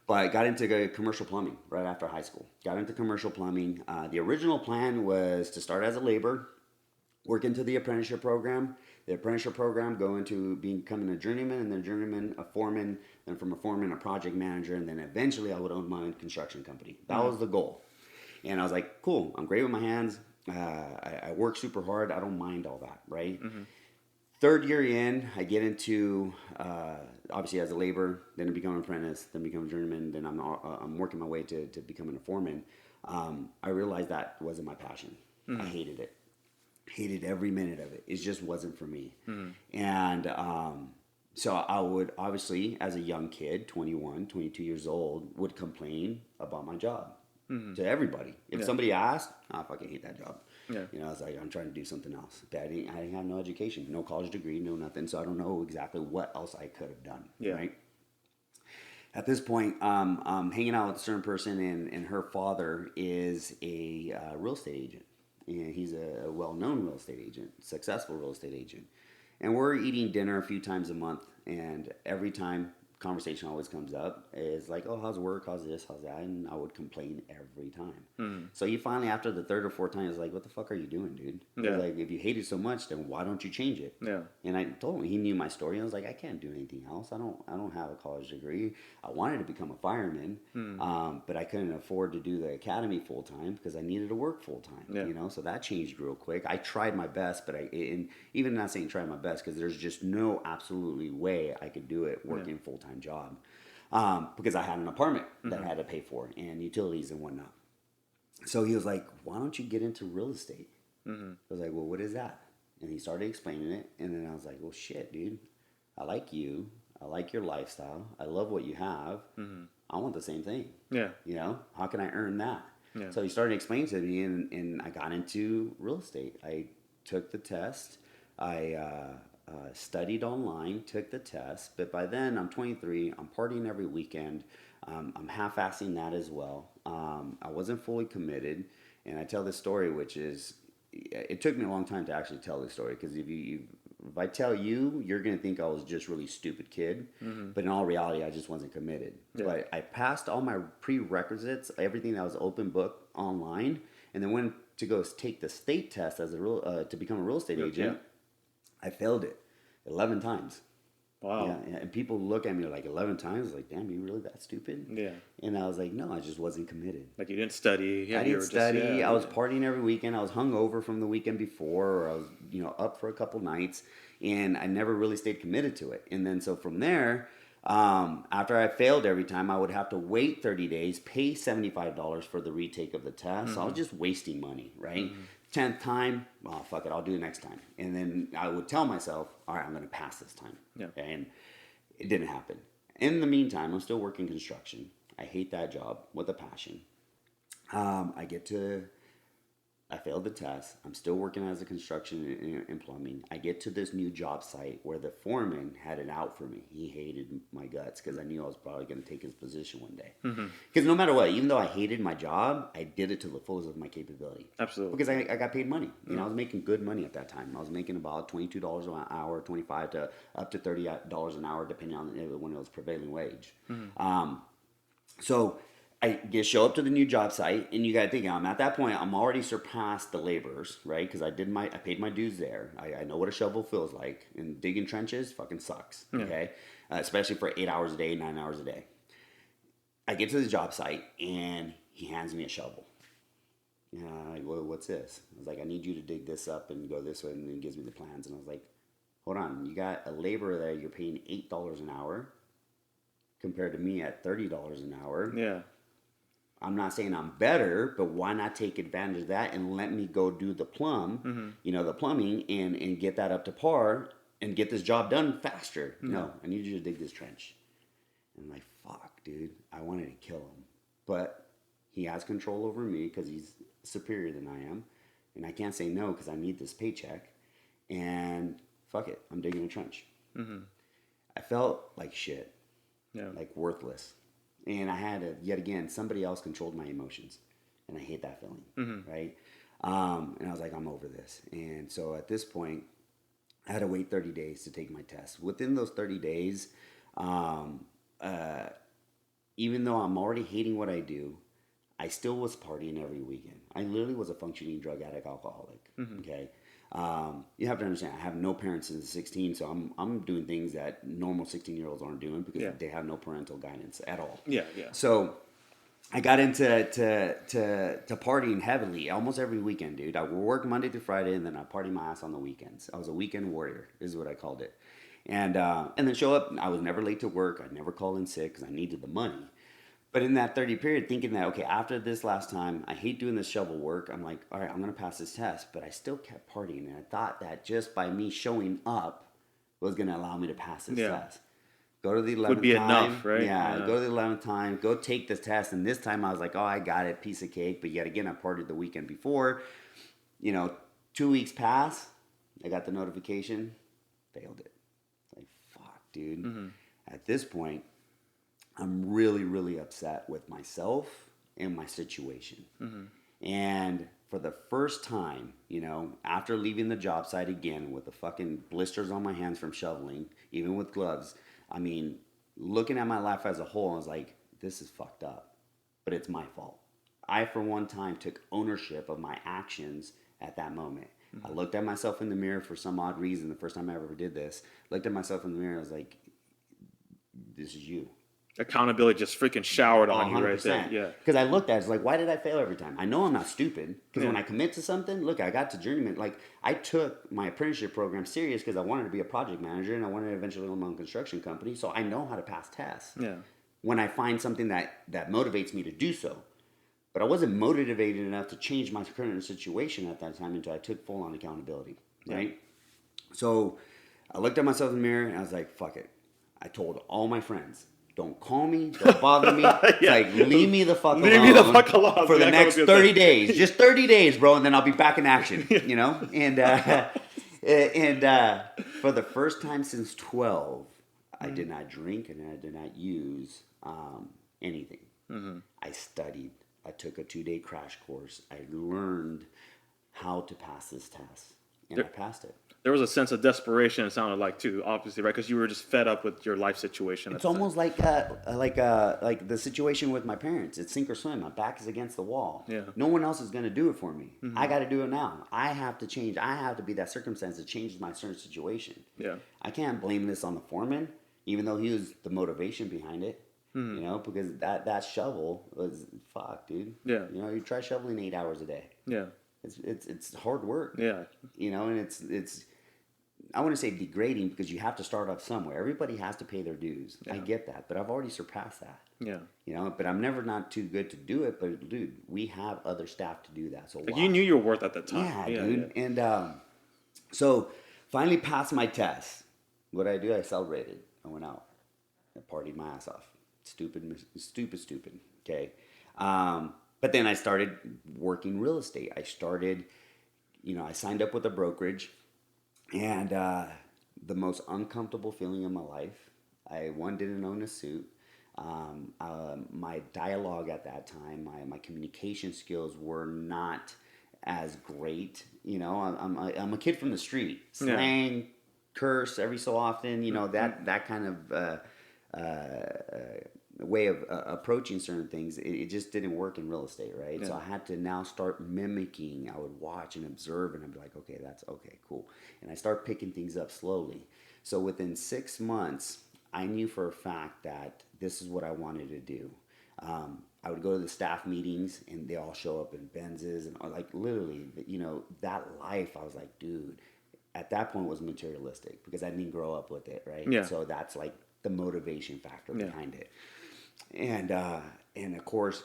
But I got into commercial plumbing right after high school. Got into commercial plumbing. The original plan was to start as a laborer, work into the apprenticeship program. The apprenticeship program, go into becoming a journeyman, and then journeyman, a foreman, then from a foreman, a project manager, and then eventually I would own my own construction company. That was the goal. And I was like, cool, I'm great with my hands. I work super hard. I don't mind all that, right? Third year in, I get into, obviously as a laborer, then I become an apprentice, then become a journeyman, then I'm working my way to becoming a foreman. I realized that wasn't my passion. I hated it. Hated every minute of it. It just wasn't for me. And so I would, obviously, as a young kid, 21, 22 years old, would complain about my job to everybody. If somebody asked, I fucking hate that job. I was like, I'm trying to do something else. But I didn't have no education, no college degree, no nothing. So I don't know exactly what else I could have done. Right? At this point, I'm hanging out with a certain person, and her father is a real estate agent. And he's a well-known real estate agent, successful real estate agent. And we're eating dinner a few times a month, and every time conversation always comes up is like, oh, how's work, how's this, how's that, and I would complain every time. So you finally, after the third or fourth time, is like, what the fuck are you doing, dude? Like, if you hate it so much, then why don't you change it? And I told him, he knew my story. I was like, I can't do anything else. I don't have a college degree. I wanted to become a fireman, but I couldn't afford to do the academy full time because I needed to work full time. So that changed real quick. I tried my best, but and even not saying try my best, because there's just no absolutely way I could do it working full time job, because I had an apartment that I had to pay for and utilities and whatnot. So he was like, why don't you get into real estate? I was like, well, what is that? And he started explaining it. And then I was like, well, shit, dude. I like you. I like your lifestyle. I love what you have. I want the same thing. Yeah. You know, how can I earn that? Yeah. So he started explaining to me, and I got into real estate. I took the test. I studied online, took the test. But by then, I'm 23. I'm partying every weekend. I'm half-assing that as well. I wasn't fully committed. And I tell this story, which is, it took me a long time to actually tell this story. Because if I tell you, you're going to think I was just really stupid kid. But in all reality, I just wasn't committed. Yeah. But I passed all my prerequisites, everything that was open book online, and then went to go take the state test as to become a real estate agent. I failed it 11 times. Wow. Yeah, and people look at me like 11 times, like, damn, you really that stupid? Yeah. And I was like, no, I just wasn't committed. Like you didn't study. Yeah, I didn't study. I was partying every weekend. I was hungover from the weekend before, or I was, up for a couple nights, and I never really stayed committed to it. And then so from there, after I failed every time, I would have to wait 30 days, pay $75 for the retake of the test. So I was just wasting money, right? 10th time, well, fuck it, I'll do it next time. And then I would tell myself, all right, I'm going to pass this time. Yeah. And it didn't happen. In the meantime, I'm still working construction. I hate that job with a passion. I failed the test. I'm still working as a construction and plumbing. I get to this new job site where the foreman had it out for me. He hated my guts because I knew I was probably going to take his position one day. Because no matter what, even though I hated my job, I did it to the fullest of my capability. Absolutely. Because I got paid money. I was making good money at that time. I was making about $22 an hour, $25 to up to $30 an hour, depending on when it was prevailing wage. So I show up to the new job site, and you got to think, at that point, I'm already surpassed the laborers, right? Because I paid my dues there. I know what a shovel feels like, and digging trenches fucking sucks, okay? Especially for 8 hours a day, 9 hours a day. I get to the job site, and he hands me a shovel. Like, well, what's this? I was like, I need you to dig this up and go this way, and then he gives me the plans. And I was like, hold on, you got a laborer there, you're paying $8 an hour compared to me at $30 an hour. Yeah. I'm not saying I'm better, but why not take advantage of that and let me go do the the plumbing and get that up to par and get this job done faster. No, I need you to dig this trench. And I'm like, fuck, dude, I wanted to kill him. But he has control over me because he's superior than I am. And I can't say no because I need this paycheck. And fuck it, I'm digging a trench. I felt like shit, like worthless. And I had to, yet again, somebody else controlled my emotions. And I hate that feeling, right? And I was like, I'm over this. And so at this point, I had to wait 30 days to take my test. Within those 30 days, even though I'm already hating what I do, I still was partying every weekend. I literally was a functioning drug addict, alcoholic, okay? You have to understand, I have no parents since 16, so I'm doing things that normal 16-year-olds aren't doing because they have no parental guidance at all. Yeah. So I got into to partying heavily almost every weekend, dude. I would work Monday through Friday, and then I party my ass on the weekends. I was a weekend warrior, is what I called it. And then show up. I was never late to work. I'd never call in sick because I needed the money. But in that 30 period, thinking that, okay, after this last time, I hate doing this shovel work. I'm like, all right, I'm going to pass this test. But I still kept partying. And I thought that just by me showing up was going to allow me to pass this test. Go to the 11th would be time. Enough, right? Yeah, go to the 11th time. Go take this test. And this time I was like, oh, I got it. Piece of cake. But yet again, I partied the weekend before. 2 weeks pass. I got the notification. Failed it. It's like, fuck, dude. At this point, I'm really, really upset with myself and my situation. And for the first time, after leaving the job site again with the fucking blisters on my hands from shoveling, even with gloves, I mean, looking at my life as a whole, I was like, this is fucked up, but it's my fault. I, for one time, took ownership of my actions at that moment. I looked at myself in the mirror for some odd reason. The first time I ever did this, looked at myself in the mirror. I was like, this is you. Accountability just freaking showered on you right there. Yeah. Because I looked at it, it's like, why did I fail every time? I know I'm not stupid. Because when I commit to something, look, I got to journeyman. Like, I took my apprenticeship program serious because I wanted to be a project manager and I wanted to eventually own my own construction company. So I know how to pass tests. Yeah. When I find something that motivates me to do so. But I wasn't motivated enough to change my current situation at that time until I took full on accountability. Right? So I looked at myself in the mirror and I was like, fuck it. I told all my friends, don't call me, don't bother me. It's like, leave me the fuck alone. Leave me the fuck alone. For the next 30 days. Just 30 days, bro, and then I'll be back in action, you know? And for the first time since 12, I did not drink and I did not use anything. I studied. I took a 2-day crash course. I learned how to pass this test, and I passed it. There was a sense of desperation, it sounded like, too, obviously, right? Because you were just fed up with your life situation. It's almost like the situation with my parents. It's sink or swim. My back is against the wall. Yeah. No one else is going to do it for me. I got to do it now. I have to change. I have to be that circumstance that changes my certain situation. Yeah. I can't blame this on the foreman, even though he was the motivation behind it. You know, because that shovel was, fuck, dude. Yeah. You know, you try shoveling 8 hours a day. Yeah. It's hard work. Yeah. You know, and it's I wouldn't say degrading because you have to start off somewhere. Everybody has to pay their dues. Yeah. I get that, but I've already surpassed that. Yeah. You know, but I'm never not too good to do it. But dude, we have other staff to do that. So you knew your worth at the time. Yeah, dude. Yeah. And so finally passed my test. What did I do? I celebrated. I went out. I partied my ass off. Stupid. Okay. But then I started working real estate. I started, you know, I signed up with a brokerage, and the most uncomfortable feeling in my life. I didn't own a suit. My dialogue at that time, my communication skills were not as great. You know, I'm a kid from the street, slang, curse every so often. You know, that kind of way of approaching certain things, it just didn't work in real estate, right? Yeah. So I had to now start mimicking. I would watch and observe, and I'd be like, okay, that's okay, cool. And I start picking things up slowly. So within 6 months, I knew for a fact that this is what I wanted to do. I would go to the staff meetings, and they all show up in Benzes, and like literally, you know, that life. I was like, dude, at that point was materialistic because I didn't grow up with it, right? Yeah. So that's like the motivation factor behind it. And of course,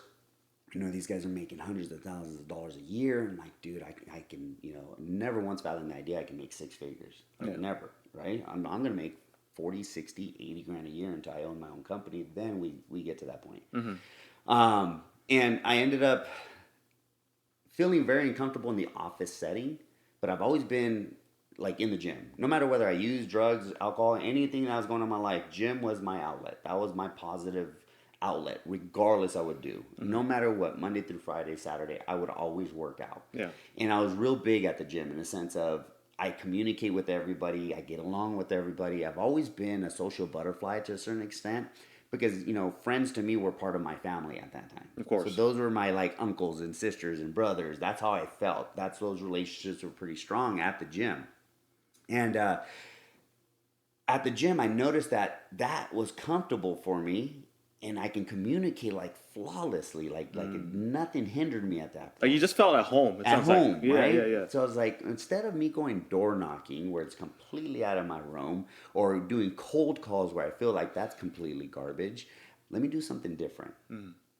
you know, these guys are making hundreds of thousands of dollars a year. And like, dude, I can, you know, never once fathomed the idea I can make 6 figures. Like, never, right? I'm going to make 40, 60, 80 grand a year until I own my own company. Then we get to that point. And I ended up feeling very uncomfortable in the office setting, but I've always been like in the gym. No matter whether I used drugs, alcohol, anything that was going on in my life, gym was my outlet. That was my positive outlet, regardless I would do. No matter what, Monday through Friday, Saturday, I would always work out. Yeah. And I was real big at the gym in the sense of I communicate with everybody, I get along with everybody. I've always been a social butterfly to a certain extent because, you know, friends to me were part of my family at that time. Of course. So those were my like uncles and sisters and brothers. That's how I felt. Those relationships were pretty strong at the gym. And at the gym, I noticed that was comfortable for me, and I can communicate like flawlessly, like nothing hindered me at that point. Like you just felt at home. At home, like, right? Yeah. So I was like, instead of me going door knocking, where it's completely out of my realm, or doing cold calls where I feel like that's completely garbage, let me do something different.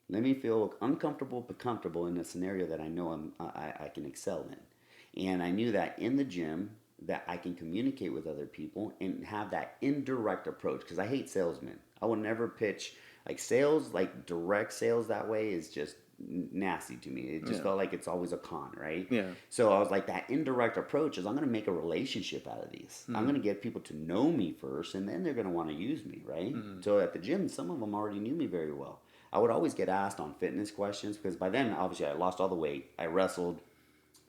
Let me feel uncomfortable but comfortable in a scenario that I know I can excel in. And I knew that in the gym, that I can communicate with other people and have that indirect approach, because I hate salesmen. I will never pitch like sales, like direct sales that way is just nasty to me. It just felt like it's always a con, right? Yeah. So I was like, that indirect approach is I'm going to make a relationship out of these. I'm going to get people to know me first, and then they're going to want to use me, right? So at the gym, some of them already knew me very well. I would always get asked on fitness questions because by then, obviously, I lost all the weight. I wrestled.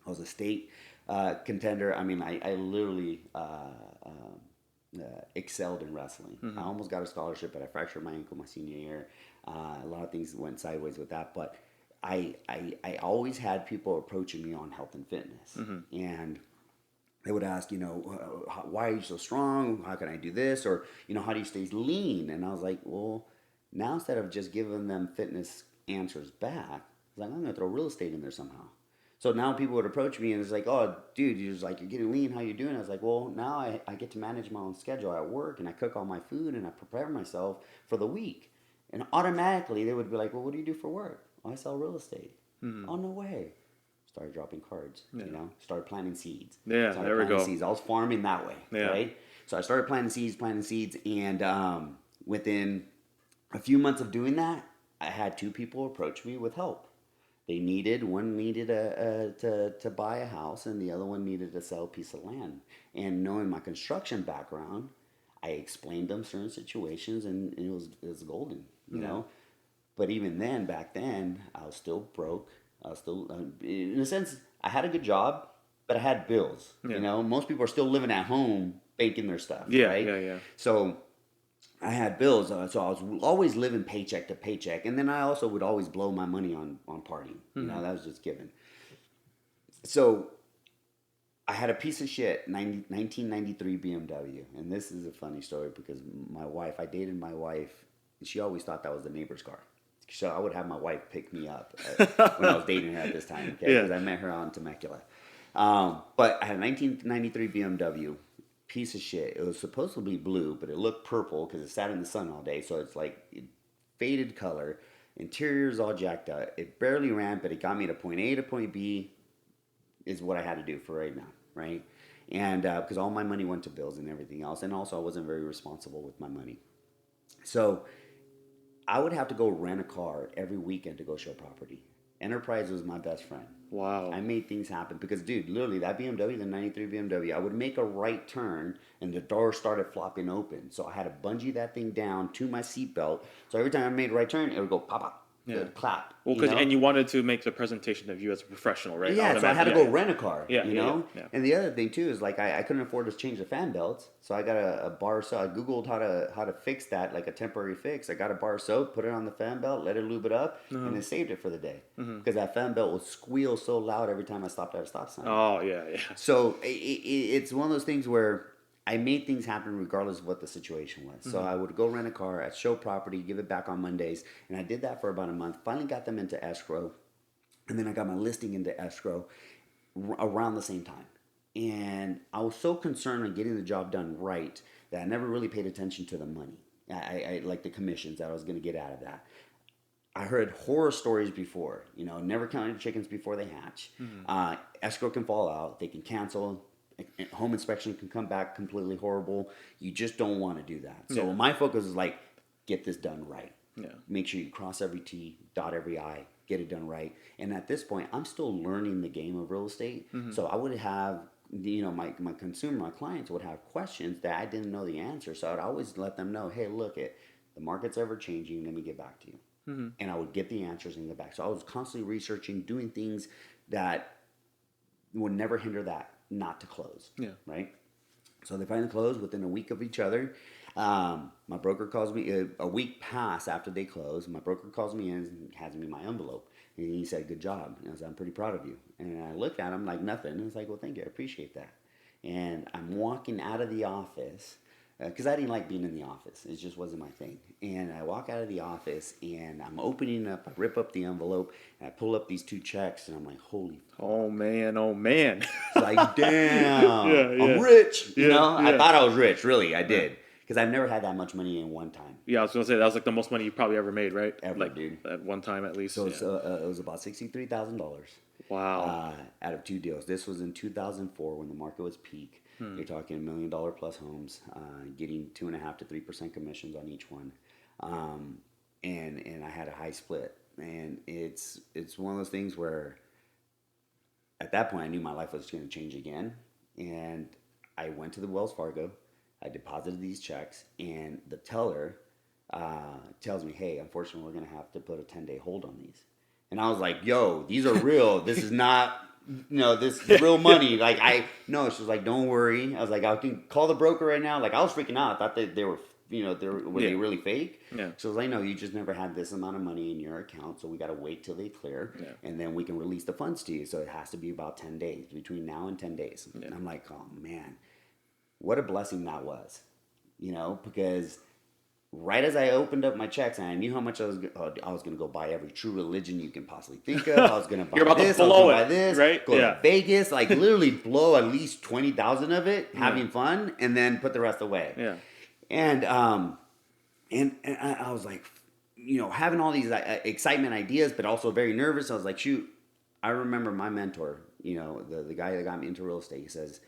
I was a state contender. I mean, I literally excelled in wrestling. I almost got a scholarship, but I fractured my ankle my senior year. A lot of things went sideways with that, but I always had people approaching me on health and fitness, and they would ask, you know, why are you so strong? How can I do this? Or, you know, how do you stay lean? And I was like, well, now instead of just giving them fitness answers back, I was like, I'm going to throw real estate in there somehow. So now people would approach me and it's like, oh, dude, you're getting lean. How you doing? I was like, well, now I get to manage my own schedule at work, and I cook all my food, and I prepare myself for the week. And automatically they would be like, well, what do you do for work? Oh, I sell real estate. Oh, no way. Started dropping cards, started planting seeds. Yeah, there we go. Seeds. I was farming that way, right? So I started planting seeds, and within a few months of doing that, I had 2 people approach me with help. One needed to buy a house, and the other one needed to sell a piece of land. And knowing my construction background, I explained them certain situations, and it was golden, you know. But even then, back then, I was still broke. I was still, in a sense, I had a good job, but I had bills. You know, most people are still living at home, baking their stuff. Right? So I had bills, so I was always living paycheck to paycheck, and then I also would always blow my money on partying. You know, that was just given. So I had a piece of shit 1993 BMW, and this is a funny story because I dated my wife, and she always thought that was the neighbor's car. So I would have my wife pick me up when I was dating her at this time, okay? Because I met her on Temecula. But I had a 1993 BMW, piece of shit. It was supposed to be blue, but it looked purple because it sat in the sun all day. So it's like faded color. Interior's all jacked up. It barely ran, but it got me to point A to point B is what I had to do for right now, right? And because all my money went to bills and everything else. And also I wasn't very responsible with my money. So I would have to go rent a car every weekend to go show property. Enterprise was my best friend. Wow. I made things happen because, dude, literally that BMW, the 93 BMW, I would make a right turn and the door started flopping open. So I had to bungee that thing down to my seatbelt. So every time I made a right turn, it would go pop, pop. Yeah. Clap. Well, and you wanted to make the presentation of you as a professional, right? Yeah, so I had to go rent a car, you know? Yeah. And the other thing, too, is like I couldn't afford to change the fan belts. So I got a bar soap. I Googled how to fix that, like a temporary fix. I got a bar soap, put it on the fan belt, let it lube it up, and it saved it for the day. Because that fan belt would squeal so loud every time I stopped at a stop sign. Oh, yeah. So it's one of those things where I made things happen regardless of what the situation was. So I would go rent a car, I'd show property, give it back on Mondays. And I did that for about a month. Finally got them into escrow. And then I got my listing into escrow around the same time. And I was so concerned on getting the job done right that I never really paid attention to the money. I like the commissions that I was going to get out of that. I heard horror stories before, never count your chickens before they hatch. Escrow can fall out, they can cancel. Home inspection can come back completely horrible. You just don't want to do that. So my focus is like, get this done right. Yeah. Make sure you cross every T, dot every I, get it done right. And at this point, I'm still learning the game of real estate. So I would have, my clients would have questions that I didn't know the answer. So I'd always let them know, hey, look, the market's ever changing. Let me get back to you. And I would get the answers and get back. So I was constantly researching, doing things that would never hinder that not to close. Yeah. Right? So they finally closed within a week of each other. My broker calls me a week past after they close. My broker calls me in and hands me my envelope. And he said, good job. And I said, I'm pretty proud of you. And I looked at him like nothing. And it's like, well, thank you. I appreciate that. And I'm walking out of the office because I didn't like being in the office. It just wasn't my thing. And I walk out of the office and I'm opening up, I rip up the envelope and I pull up these 2 checks and I'm like, holy fuck. Oh man. It's like, damn, I'm rich. I thought I was rich. Really, I did. Because I've never had that much money in one time. Yeah, I was going to say, that was like the most money you probably ever made, right? Ever, dude. At one time at least. So it was about $63,000. Wow. Out of 2 deals. This was in 2004 when the market was peak. You're talking $1 million plus homes, getting 2.5% to 3% commissions on each one. And I had a high split. And it's one of those things where at that point I knew my life was going to change again. And I went to the Wells Fargo. I deposited these checks, and the teller tells me, hey, unfortunately, we're going to have to put a 10-day hold on these. And I was like, yo, these are real. This is not, this is real money. Like, she was like, don't worry. I was like, I can call the broker right now. Like, I was freaking out. I thought that they were, were they really fake? Yeah. So I was like, no, you just never had this amount of money in your account, so we got to wait till they clear, and then we can release the funds to you. So it has to be about 10 days, between now and 10 days. Yeah. And I'm like, oh, man. What a blessing that was, because right as I opened up my checks and I knew how much I was going to go buy every true religion you can possibly think of. I was going to buy this, I was going to buy this, right? Go to Vegas, like literally blow at least 20,000 of it, having fun, and then put the rest away. Yeah. And I was like, having all these excitement ideas, but also very nervous. I was like, shoot, I remember my mentor, the guy that got me into real estate, he says,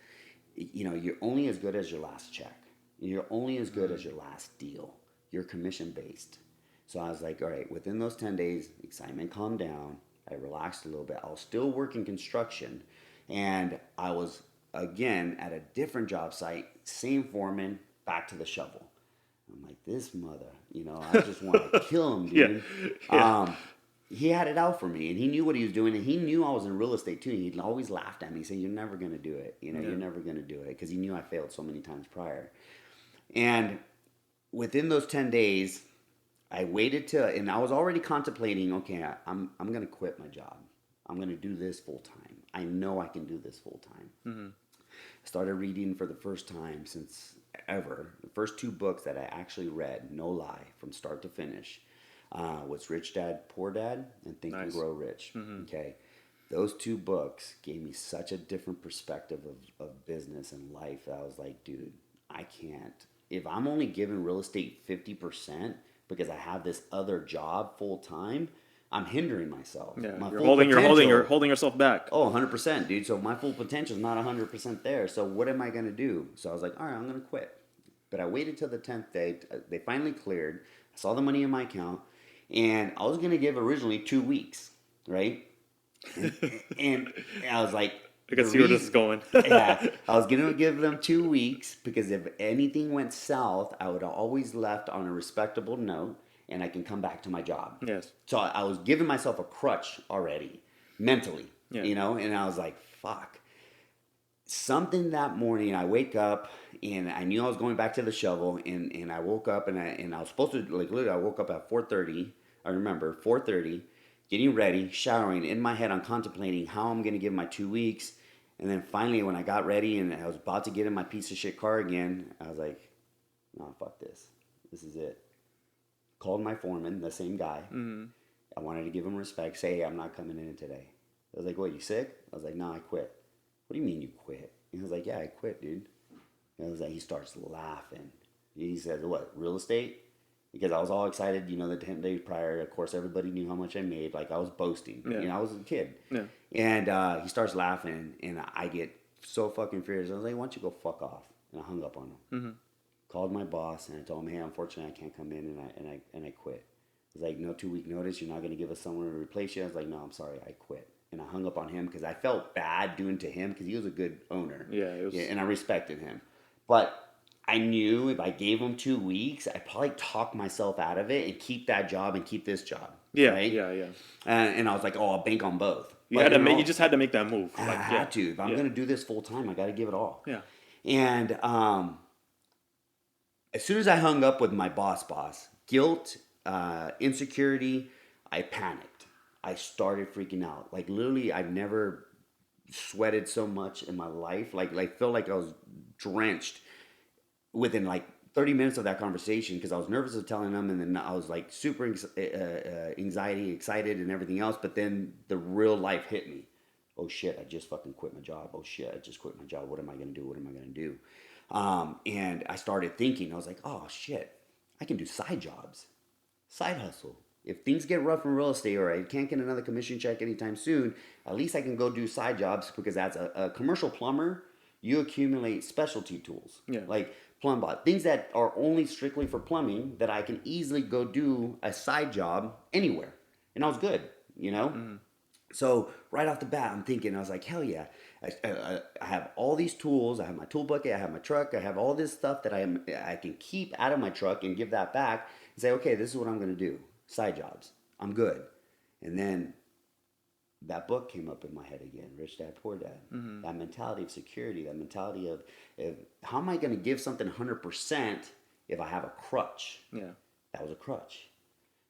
you're only as good as your last check. You're only as good as your last deal. You're commission based. So I was like, all right, within those 10 days, excitement calmed down. I relaxed a little bit. I was still working construction, and I was, again, at a different job site, same foreman, back to the shovel. I'm like, this mother, I just want to kill him, dude. Yeah. He had it out for me, and he knew what he was doing, and he knew I was in real estate too. He always laughed at me, saying, "You're never going to do it. You're never going to do it," because he knew I failed so many times prior. And within those 10 days, I waited and I was already contemplating, okay, I'm going to quit my job. I'm going to do this full time. I know I can do this full time. Mm-hmm. I started reading for the first time since ever. The first 2 books that I actually read, no lie, from start to finish, was Rich Dad, Poor Dad, and Think and Grow Rich. Mm-hmm. Okay. Those 2 books gave me such a different perspective of business and life. I was like, dude, I can't. If I'm only giving real estate 50% because I have this other job full time, I'm hindering myself. Yeah, you're holding yourself back. Oh, 100%, dude. So my full potential is not 100% there. So what am I going to do? So I was like, all right, I'm going to quit. But I waited till the 10th day. They finally cleared. I saw the money in my account. And I was going to give originally 2 weeks, right? And I was like, I can see where this is going. Yeah, I was going to give them 2 weeks because if anything went south, I would have always left on a respectable note and I can come back to my job. Yes. So I was giving myself a crutch already, mentally, yeah. And I was like, fuck. Something that morning, I wake up and I knew I was going back to the shovel and I woke up and I was supposed to, like literally I woke up at 4:30. I remember 4:30, getting ready, showering. In my head, I'm contemplating how I'm going to give my 2 weeks. And then finally, when I got ready and I was about to get in my piece of shit car again, I was like, no, fuck this. This is it. Called my foreman, the same guy. Mm-hmm. I wanted to give him respect. Say, hey, I'm not coming in today. I was like, what, you sick? I was like, no, I quit. What do you mean you quit? He was like, yeah, I quit, dude. And I was like, he starts laughing. He said, what, real estate? Because I was all excited, the 10 days prior. Of course, everybody knew how much I made. Like, I was boasting. Yeah. I was a kid. Yeah. And he starts laughing, and I get so fucking furious. I was like, why don't you go fuck off? And I hung up on him. Mm-hmm. Called my boss, and I told him, hey, unfortunately, I can't come in, and I quit. He was like, no 2 week notice. You're not going to give us someone to replace you. I was like, no, I'm sorry, I quit. And I hung up on him because I felt bad doing to him because he was a good owner. Yeah, and I respected him. But I knew if I gave him 2 weeks, I'd probably talk myself out of it and keep that job and keep this job. Yeah, right? yeah. And I was like, oh, I'll bank on both. You just had to make that move. I had to. If I'm going to do this full time, I got to give it all. Yeah. And as soon as I hung up with my boss, guilt, insecurity, I panicked. I started freaking out. Like literally, I've never sweated so much in my life. Like felt like I was drenched within like 30 minutes of that conversation because I was nervous of telling them, and then I was like super anxiety, excited, and everything else. But then the real life hit me. Oh shit! I just fucking quit my job. Oh shit! I just quit my job. What am I gonna do? What am I gonna do? And I started thinking. I was like, oh shit! I can do side jobs, side hustle. If things get rough in real estate or I can't get another commission check anytime soon, at least I can go do side jobs because as a commercial plumber, you accumulate specialty tools. Yeah. Like PlumbBot, things that are only strictly for plumbing that I can easily go do a side job anywhere. And I was good, Mm-hmm. So right off the bat, I'm thinking, I was like, hell yeah. I have all these tools. I have my tool bucket. I have my truck. I have all this stuff that I can keep out of my truck and give that back and say, okay, this is what I'm going to do. Side jobs. I'm good. And then that book came up in my head again, Rich Dad, Poor Dad. Mm-hmm. That mentality of security, that mentality of how am I going to give something 100% if I have a crutch? Yeah. That was a crutch.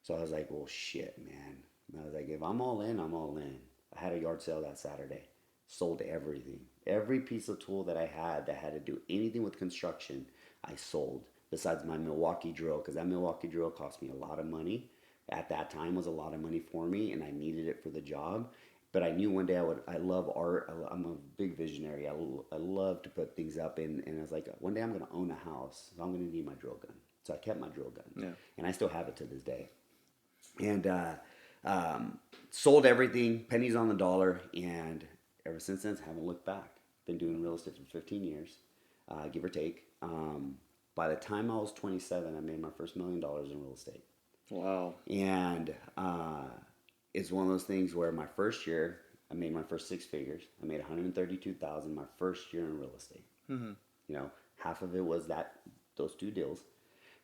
So I was like, well, shit, man. And I was like, if I'm all in, I'm all in. I had a yard sale that Saturday. Sold everything. Every piece of tool that I had that had to do anything with construction, I sold. Besides my Milwaukee drill, because that Milwaukee drill cost me a lot of money. At that time was a lot of money for me, and I needed it for the job. But I knew one day I love art. I'm a big visionary. I love to put things up, and I was like, one day I'm going to own a house, so I'm going to need my drill gun. So I kept my drill gun, and I still have it to this day. And Sold everything, pennies on the dollar, and ever since then, haven't looked back. Been doing real estate for 15 years, give or take. By the time I was 27, I made my first $1 million in real estate. Wow. And it's one of those things where my first year, I made my first six figures. I made $132,000 my first year in real estate. Mm-hmm. You know, half of it was those two deals,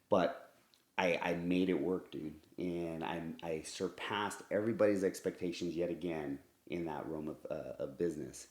but I made it work, dude. And I surpassed everybody's expectations yet again in that realm of business.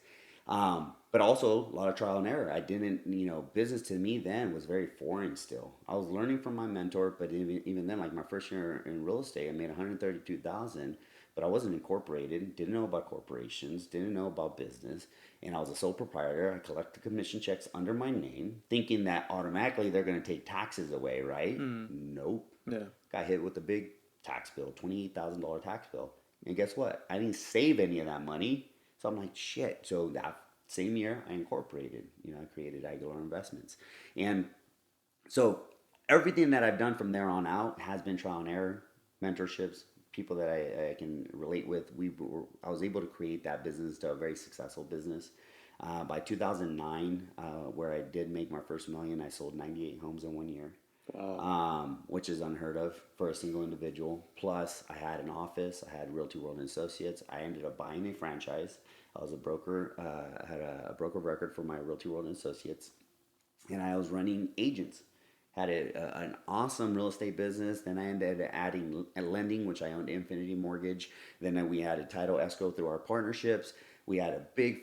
But also a lot of trial and error. I didn't, business to me then was very foreign still. I was learning from my mentor, but even then, like my first year in real estate, I made $132,000, but I wasn't incorporated, didn't know about corporations, didn't know about business, and I was a sole proprietor. I collected commission checks under my name, thinking that automatically they're going to take taxes away, right? Nope. Yeah. Got hit with a big tax bill, $28,000 tax bill. And guess what? I didn't save any of that money. So I'm like, shit. So that same year, I incorporated. I created Aguilar Investments. And so everything that I've done from there on out has been trial and error, mentorships, people that I can relate with. I was able to create that business to a very successful business. By 2009, where I did make my first $1 million, I sold 98 homes in 1 year. Wow. Which is unheard of for a single individual. Plus, I had an office. I had Realty World and Associates. I ended up buying a franchise. I was a broker. I had a broker of record for my Realty World and Associates, and I was running agents. Had an awesome real estate business. Then I ended up adding lending, which I owned Infinity Mortgage. Then we added title escrow through our partnerships. We had a big,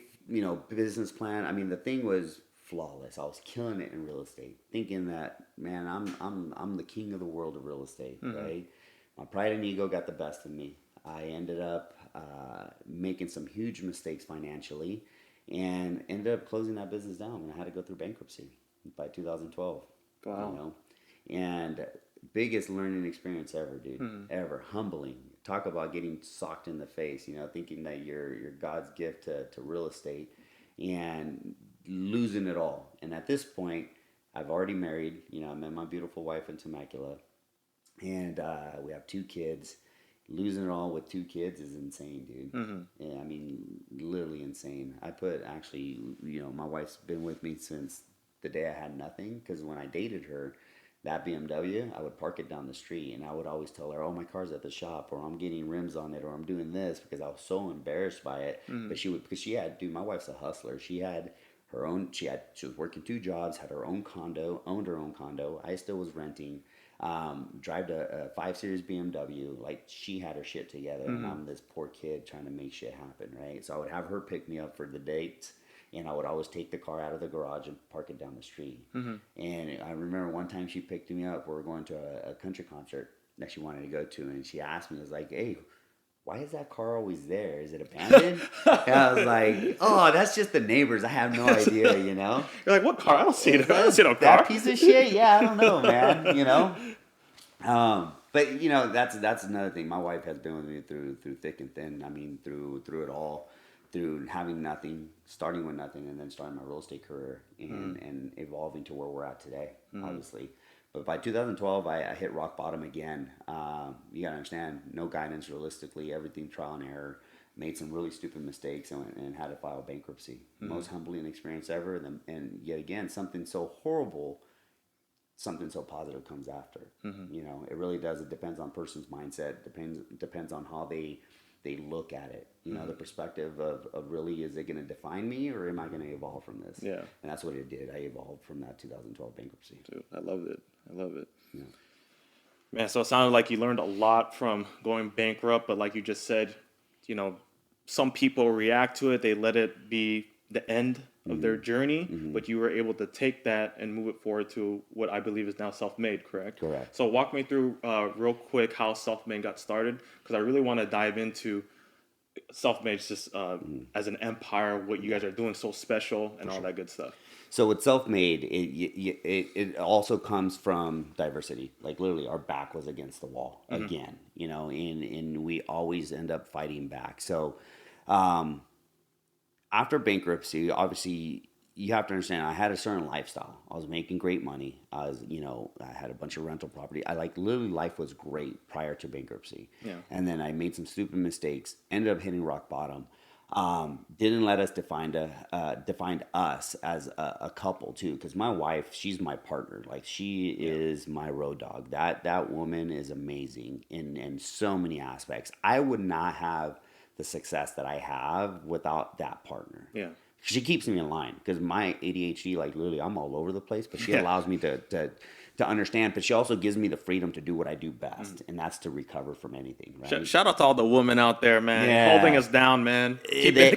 business plan. I mean, the thing was flawless. I was killing it in real estate, thinking that, man, I'm the king of the world of real estate, right? My pride and ego got the best of me. I ended up making some huge mistakes financially, and ended up closing that business down. And I had to go through bankruptcy by 2012. Wow. And biggest learning experience ever, dude. Ever. Humbling. Talk about getting socked in the face. Thinking that you're God's gift to real estate, and losing it all. And at this point, I've already married. I met my beautiful wife in Temecula, and we have 2 kids. Losing it all with 2 kids is insane, dude. Yeah, I mean, literally insane. My wife's been with me since the day I had nothing, because when I dated her, that BMW, I would park it down the street, and I would always tell her, oh, my car's at the shop, or I'm getting rims on it, or I'm doing this, because I was so embarrassed by it. But my wife's a hustler. She had her own, she was working 2 jobs, had her own condo, owned her own condo. I still was renting, drive a 5 Series BMW. Like, she had her shit together, and I'm this poor kid trying to make shit happen, right? So I would have her pick me up for the dates, and I would always take the car out of the garage and park it down the street. And I remember one time she picked me up. We were going to a country concert that she wanted to go to, and she asked me, I was like, hey, why is that car always there? Is it abandoned? And I was like, oh, that's just the neighbors. I have no idea, You're like, what car? I don't see it. I don't see no car. That piece of shit? Yeah, I don't know, man. But that's another thing. My wife has been with me through thick and thin. I mean, through it all, through having nothing, starting with nothing, and then starting my real estate career and evolving to where we're at today, obviously. But by 2012, I hit rock bottom again. You gotta understand, no guidance realistically, everything trial and error. Made some really stupid mistakes and had to file bankruptcy. Most humbling experience ever. And yet again, something so horrible, something so positive comes after. It really does. It depends on person's mindset. Depends on how they look at it. The perspective of really, is it going to define me, or am I going to evolve from this? Yeah. And that's what it did. I evolved from that 2012 bankruptcy. Dude, I love it. Yeah. Man, so it sounded like you learned a lot from going bankrupt, but like you just said, some people react to it. They let it be the end of their journey, but you were able to take that and move it forward to what I believe is now self-made, correct? Correct. So walk me through real quick how self-made got started, because I really want to dive into self-made just as an empire, what you guys are doing so special and all that good stuff. So with self-made, it also comes from diversity. Like, literally, our back was against the wall again, and we always end up fighting back. So after bankruptcy, obviously, you have to understand, I had a certain lifestyle. I was making great money. I had a bunch of rental property. Literally life was great prior to bankruptcy. Yeah. And then I made some stupid mistakes, ended up hitting rock bottom. Didn't let us defined us as a couple too. Cause my wife, she's my partner. Like she is my road dog. That woman is amazing in so many aspects. I would not have the success that I have without that partner. Yeah. She keeps me in line because my ADHD, like literally, I'm all over the place. But she allows me to understand. But she also gives me the freedom to do what I do best, and that's to recover from anything. Right? Shout out to all the women out there, man, holding us down, man,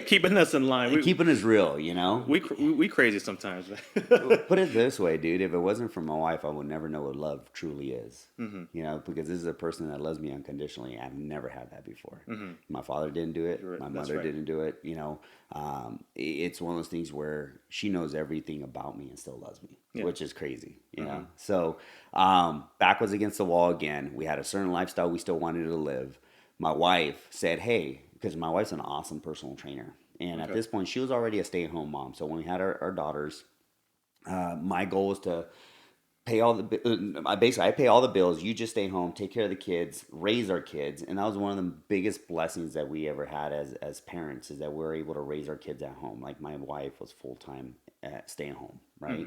keeping us in line. Keeping us real, you know. We crazy sometimes. Put it this way, dude. If it wasn't for my wife, I would never know what love truly is. Mm-hmm. You know, because this is a person that loves me unconditionally. I've never had that before. Mm-hmm. My father didn't do it. My mother didn't do it. You know, it's one of those things where she knows everything about me and still loves me, which is crazy. You know, so back was against the wall again. We had a certain lifestyle we still wanted to live. My wife said, "Hey," because my wife's an awesome personal trainer, and at this point, she was already a stay-at-home mom. So when we had our daughters, my goal was to pay all the I pay all the bills. You just stay home, take care of the kids, raise our kids, and that was one of the biggest blessings that we ever had as parents, is that we were able to raise our kids at home. Like my wife was full-time at staying home, right?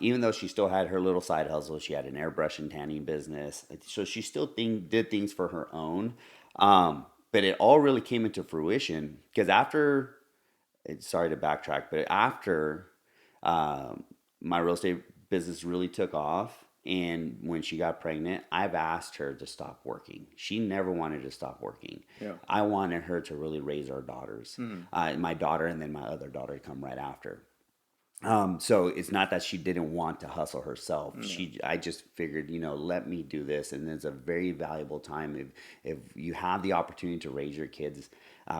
Even though she still had her little side hustle, she had an airbrush and tanning business, so she still did things for her own. But it all really came into fruition because after, sorry to backtrack, but after my real estate business really took off, and when she got pregnant, I've asked her to stop working. She never wanted to stop working. Yeah. I wanted her to really raise our daughters, my daughter, and then my other daughter to come right after. So it's not that she didn't want to hustle herself. I just figured, let me do this. And it's a very valuable time. If you have the opportunity to raise your kids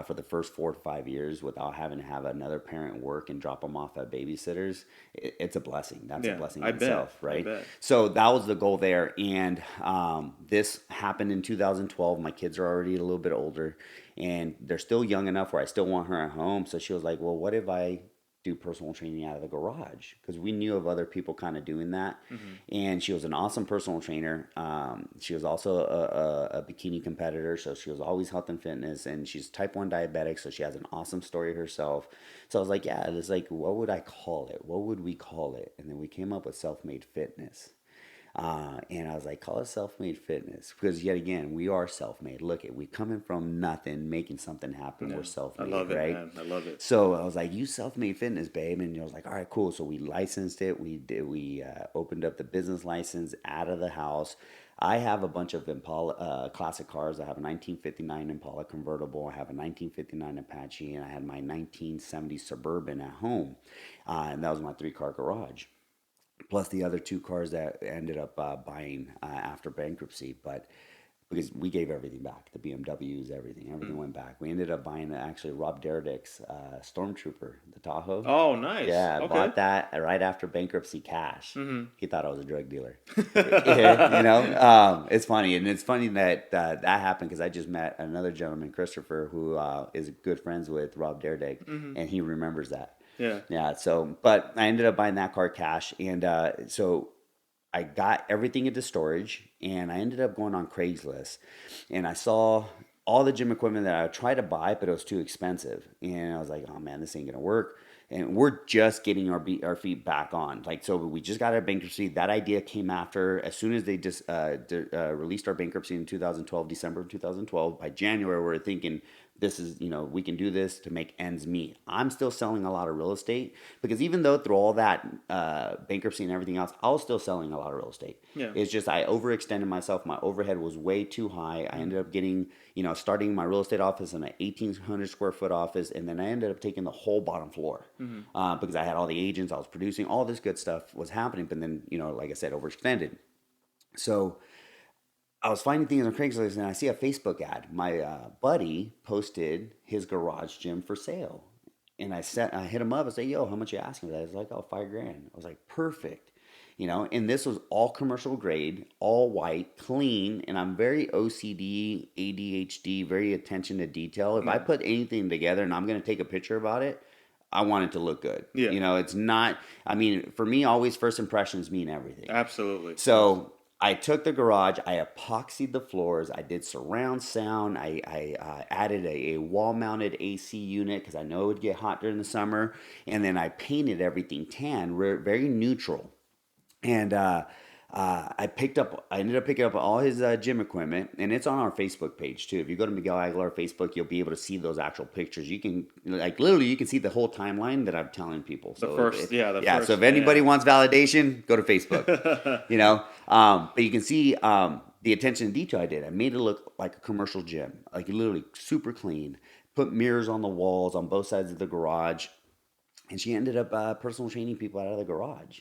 for the first 4 to 5 years without having to have another parent work and drop them off at babysitters, it's a blessing. That's a blessing in itself, right? So that was the goal there. And this happened in 2012. My kids are already a little bit older, and they're still young enough where I still want her at home. So she was like, well, what if I do personal training out of the garage? Because we knew of other people kind of doing that. And she was an awesome personal trainer. She was also a bikini competitor, so she was always health and fitness, and she's type 1 diabetic, so she has an awesome story herself. So I was like, yeah, it's like, what would I call it? What would we call it? And then we came up with Self-Made Fitness. And I was like, call it Self-Made Fitness, because yet again, we are self-made. Look, we coming from nothing, making something happen. We're self-made, I love it, right? man. I love it. So I was like, you Self-Made Fitness, babe. And I was like, all right, cool. So we licensed it. We opened up the business license out of the house. I have a bunch of Impala classic cars. I have a 1959 Impala convertible. I have a 1959 Apache, and I had my 1970 Suburban at home. And that was my 3-car garage, plus the other 2 cars that ended up buying after bankruptcy. But because we gave everything back, the BMWs, everything went back. We ended up buying actually Rob Dyrdek's Stormtrooper, the Tahoe. Oh, nice. Yeah, I bought that right after bankruptcy cash. He thought I was a drug dealer. It's funny. And it's funny that that happened because I just met another gentleman, Christopher, who is good friends with Rob Dyrdek, and he remembers that. Yeah. So, but I ended up buying that car cash, and so I got everything into storage, and I ended up going on Craigslist, and I saw all the gym equipment that I tried to buy, but it was too expensive, and I was like, oh man, this ain't gonna work. And we're just getting our feet back on. Like, so we just got out of bankruptcy. That idea came after, as soon as they just released our bankruptcy in 2012, December of 2012. By January, we're thinking, this is, we can do this to make ends meet. I'm still selling a lot of real estate, because even though through all that bankruptcy and everything else, I was still selling a lot of real estate. Yeah. It's just I overextended myself. My overhead was way too high. I ended up getting, starting my real estate office in an 1,800 square foot office, and then I ended up taking the whole bottom floor because I had all the agents, I was producing, all this good stuff was happening. But then, like I said, overextended. So I was finding things on Craigslist, and I see a Facebook ad. My buddy posted his garage gym for sale, and I hit him up. I said, "Yo, how much you asking for that?" He's like, "Oh, $5,000." I was like, "Perfect." And this was all commercial grade, all white, clean, and I'm very OCD, ADHD, very attention to detail. If I put anything together and I'm going to take a picture about it, I want it to look good. Yeah. You know, it's not, I mean, for me, always first impressions mean everything. Absolutely. So I took the garage, I epoxied the floors, I did surround sound, I added a wall-mounted AC unit because I know it would get hot during the summer, and then I painted everything tan, very neutral. And I ended up picking up all his gym equipment, and it's on our Facebook page too. If you go to Miguel Aguilar Facebook, you'll be able to see those actual pictures. You can literally you can see the whole timeline that I'm telling people. So the first. So if anybody wants validation, go to Facebook. You know, but you can see the attention to detail I did. I made it look like a commercial gym, like literally super clean. Put mirrors on the walls on both sides of the garage, and she ended up personal training people out of the garage.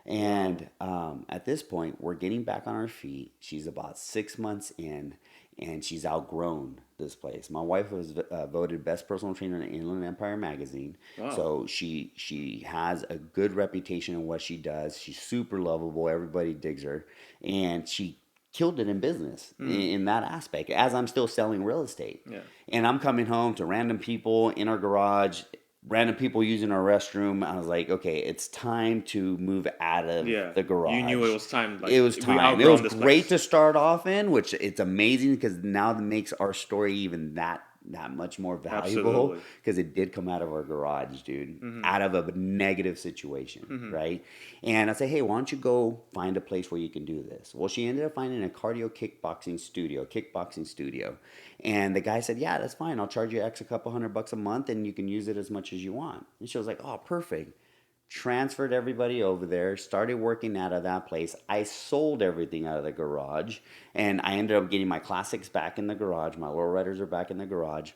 And at this point, we're getting back on our feet. She's about 6 months in, and she's outgrown this place. My wife was voted best personal trainer in Inland Empire magazine. Wow. So she has a good reputation in what she does. She's super lovable. Everybody digs her. And she killed it in business in that aspect, as I'm still selling real estate. Yeah. And I'm coming home to random people in our garage, random people using our restroom. I was like, okay, it's time to move out of the garage. You knew it was time. It was time. It was great to start off in, which it's amazing because now that makes our story even that much more valuable because it did come out of our garage, dude, out of a negative situation, right? And I say, hey, why don't you go find a place where you can do this? Well, she ended up finding a cardio kickboxing studio. And the guy said, yeah, that's fine. I'll charge you a couple $100 a month and you can use it as much as you want. And she was like, oh, perfect. Transferred everybody over there, started working out of that place. I sold everything out of the garage, and I ended up getting my classics back in the garage. My lowriders are back in the garage,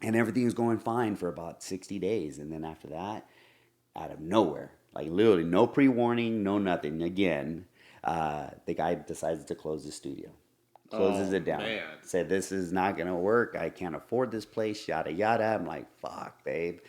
and everything was going fine for about 60 days. And then after that, out of nowhere, like literally no pre-warning, no nothing, again, the guy decides to close the studio. Closes it down. Man. Said, this is not going to work. I can't afford this place, yada, yada. I'm like, fuck, babe.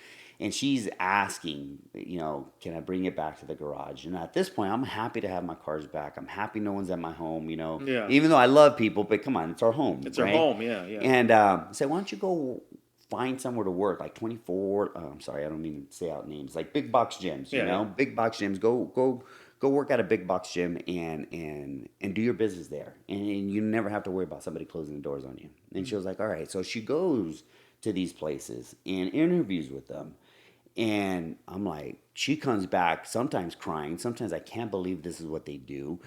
And she's asking, you know, can I bring it back to the garage? And at this point, I'm happy to have my cars back. I'm happy no one's at my home, you know. Yeah. Even though I love people, but come on, it's our home. It's right? Our home, yeah. And I said, why don't you go find somewhere to work, like 24, I'm sorry, I don't mean to say out names, like big box gyms, you know, big box gyms. Go work at a big box gym and do your business there. And you never have to worry about somebody closing the doors on you. And she was like, all right. So she goes to these places and interviews with them. And I'm like, she comes back sometimes crying. Sometimes I can't believe this is what they do.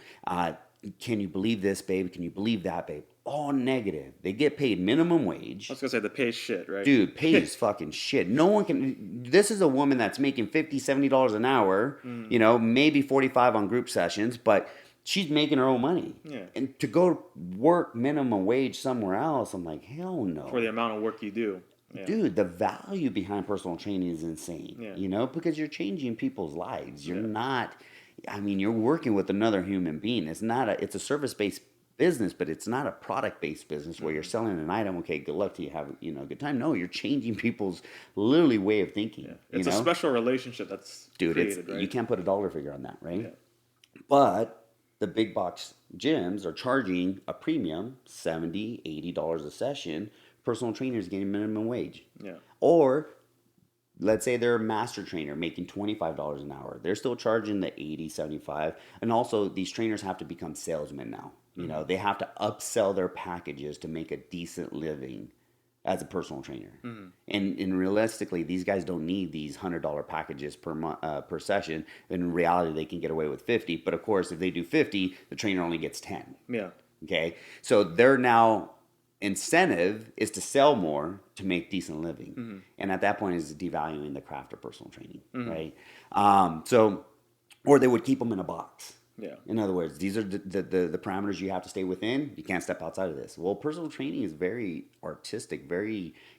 Can you believe this, babe? Can you believe that, babe? All negative. They get paid minimum wage. I was going to say the pay is shit, right? Dude, pay is fucking shit. No one can. This is a woman that's making $50, $70 an hour, you know, maybe 45 on group sessions, but she's making her own money. Yeah. And to go work minimum wage somewhere else, I'm like, hell no. For the amount of work you do. Yeah. Dude, the value behind personal training is insane, you know, because you're changing people's lives. You're not, I mean, you're working with another human being. It's a service-based business, but it's not a product-based business where you're selling an item. Okay, good luck to you, have, you know, a good time. No, you're changing people's literally way of thinking. Yeah. It's a special relationship that's created, right? You can't put a dollar figure on that, right? Yeah. But the big box gyms are charging a premium, $70, $80 a session. Personal trainers getting minimum wage. Yeah. Or let's say they're a master trainer making $25 an hour. They're still charging the $80, $75. And also these trainers have to become salesmen now. You know, they have to upsell their packages to make a decent living as a personal trainer. And realistically, these guys don't need these $100 packages per session. In reality, they can get away with 50. But of course, if they do 50, the trainer only gets 10. Yeah. Okay. So they're now incentive is to sell more to make decent living, and at that point is devaluing the craft of personal training, right? Or they would keep them in a box. Yeah. In other words, these are the parameters you have to stay within. You can't step outside of this. Well, personal training is very artistic.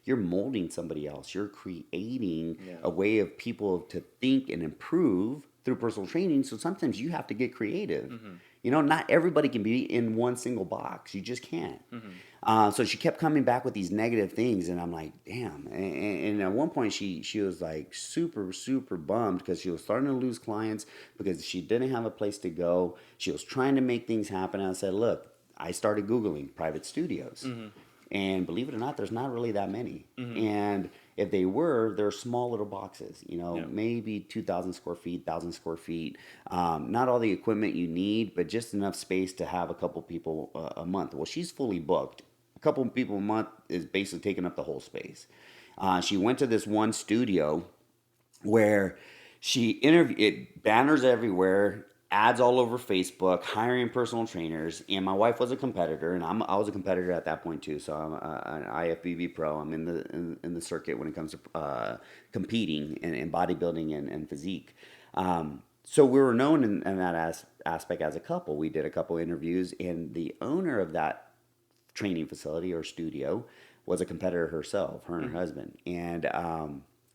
You're molding somebody else. You're creating a way of people to think and improve through personal training. So sometimes you have to get creative. You know, not everybody can be in one single box. You just can't. So she kept coming back with these negative things, and I'm like, damn. And at one point, she was like super, super bummed because she was starting to lose clients because she didn't have a place to go. She was trying to make things happen. And I said, look, I started Googling private studios. And believe it or not, there's not really that many. And If they were, they're small little boxes, maybe 2,000 square feet, 1,000 square feet. Not all the equipment you need, but just enough space to have a couple people a month. Well, she's fully booked. A couple people a month is basically taking up the whole space. She went to this one studio where she interviewed banners everywhere, ads all over Facebook, hiring personal trainers. And my wife was a competitor, and I was a competitor at that point too. So I'm an IFBB pro. I'm in the circuit when it comes to competing in bodybuilding and physique. So we were known in that aspect as a couple. We did a couple interviews, and the owner of that training facility or studio was a competitor herself, her and her husband. And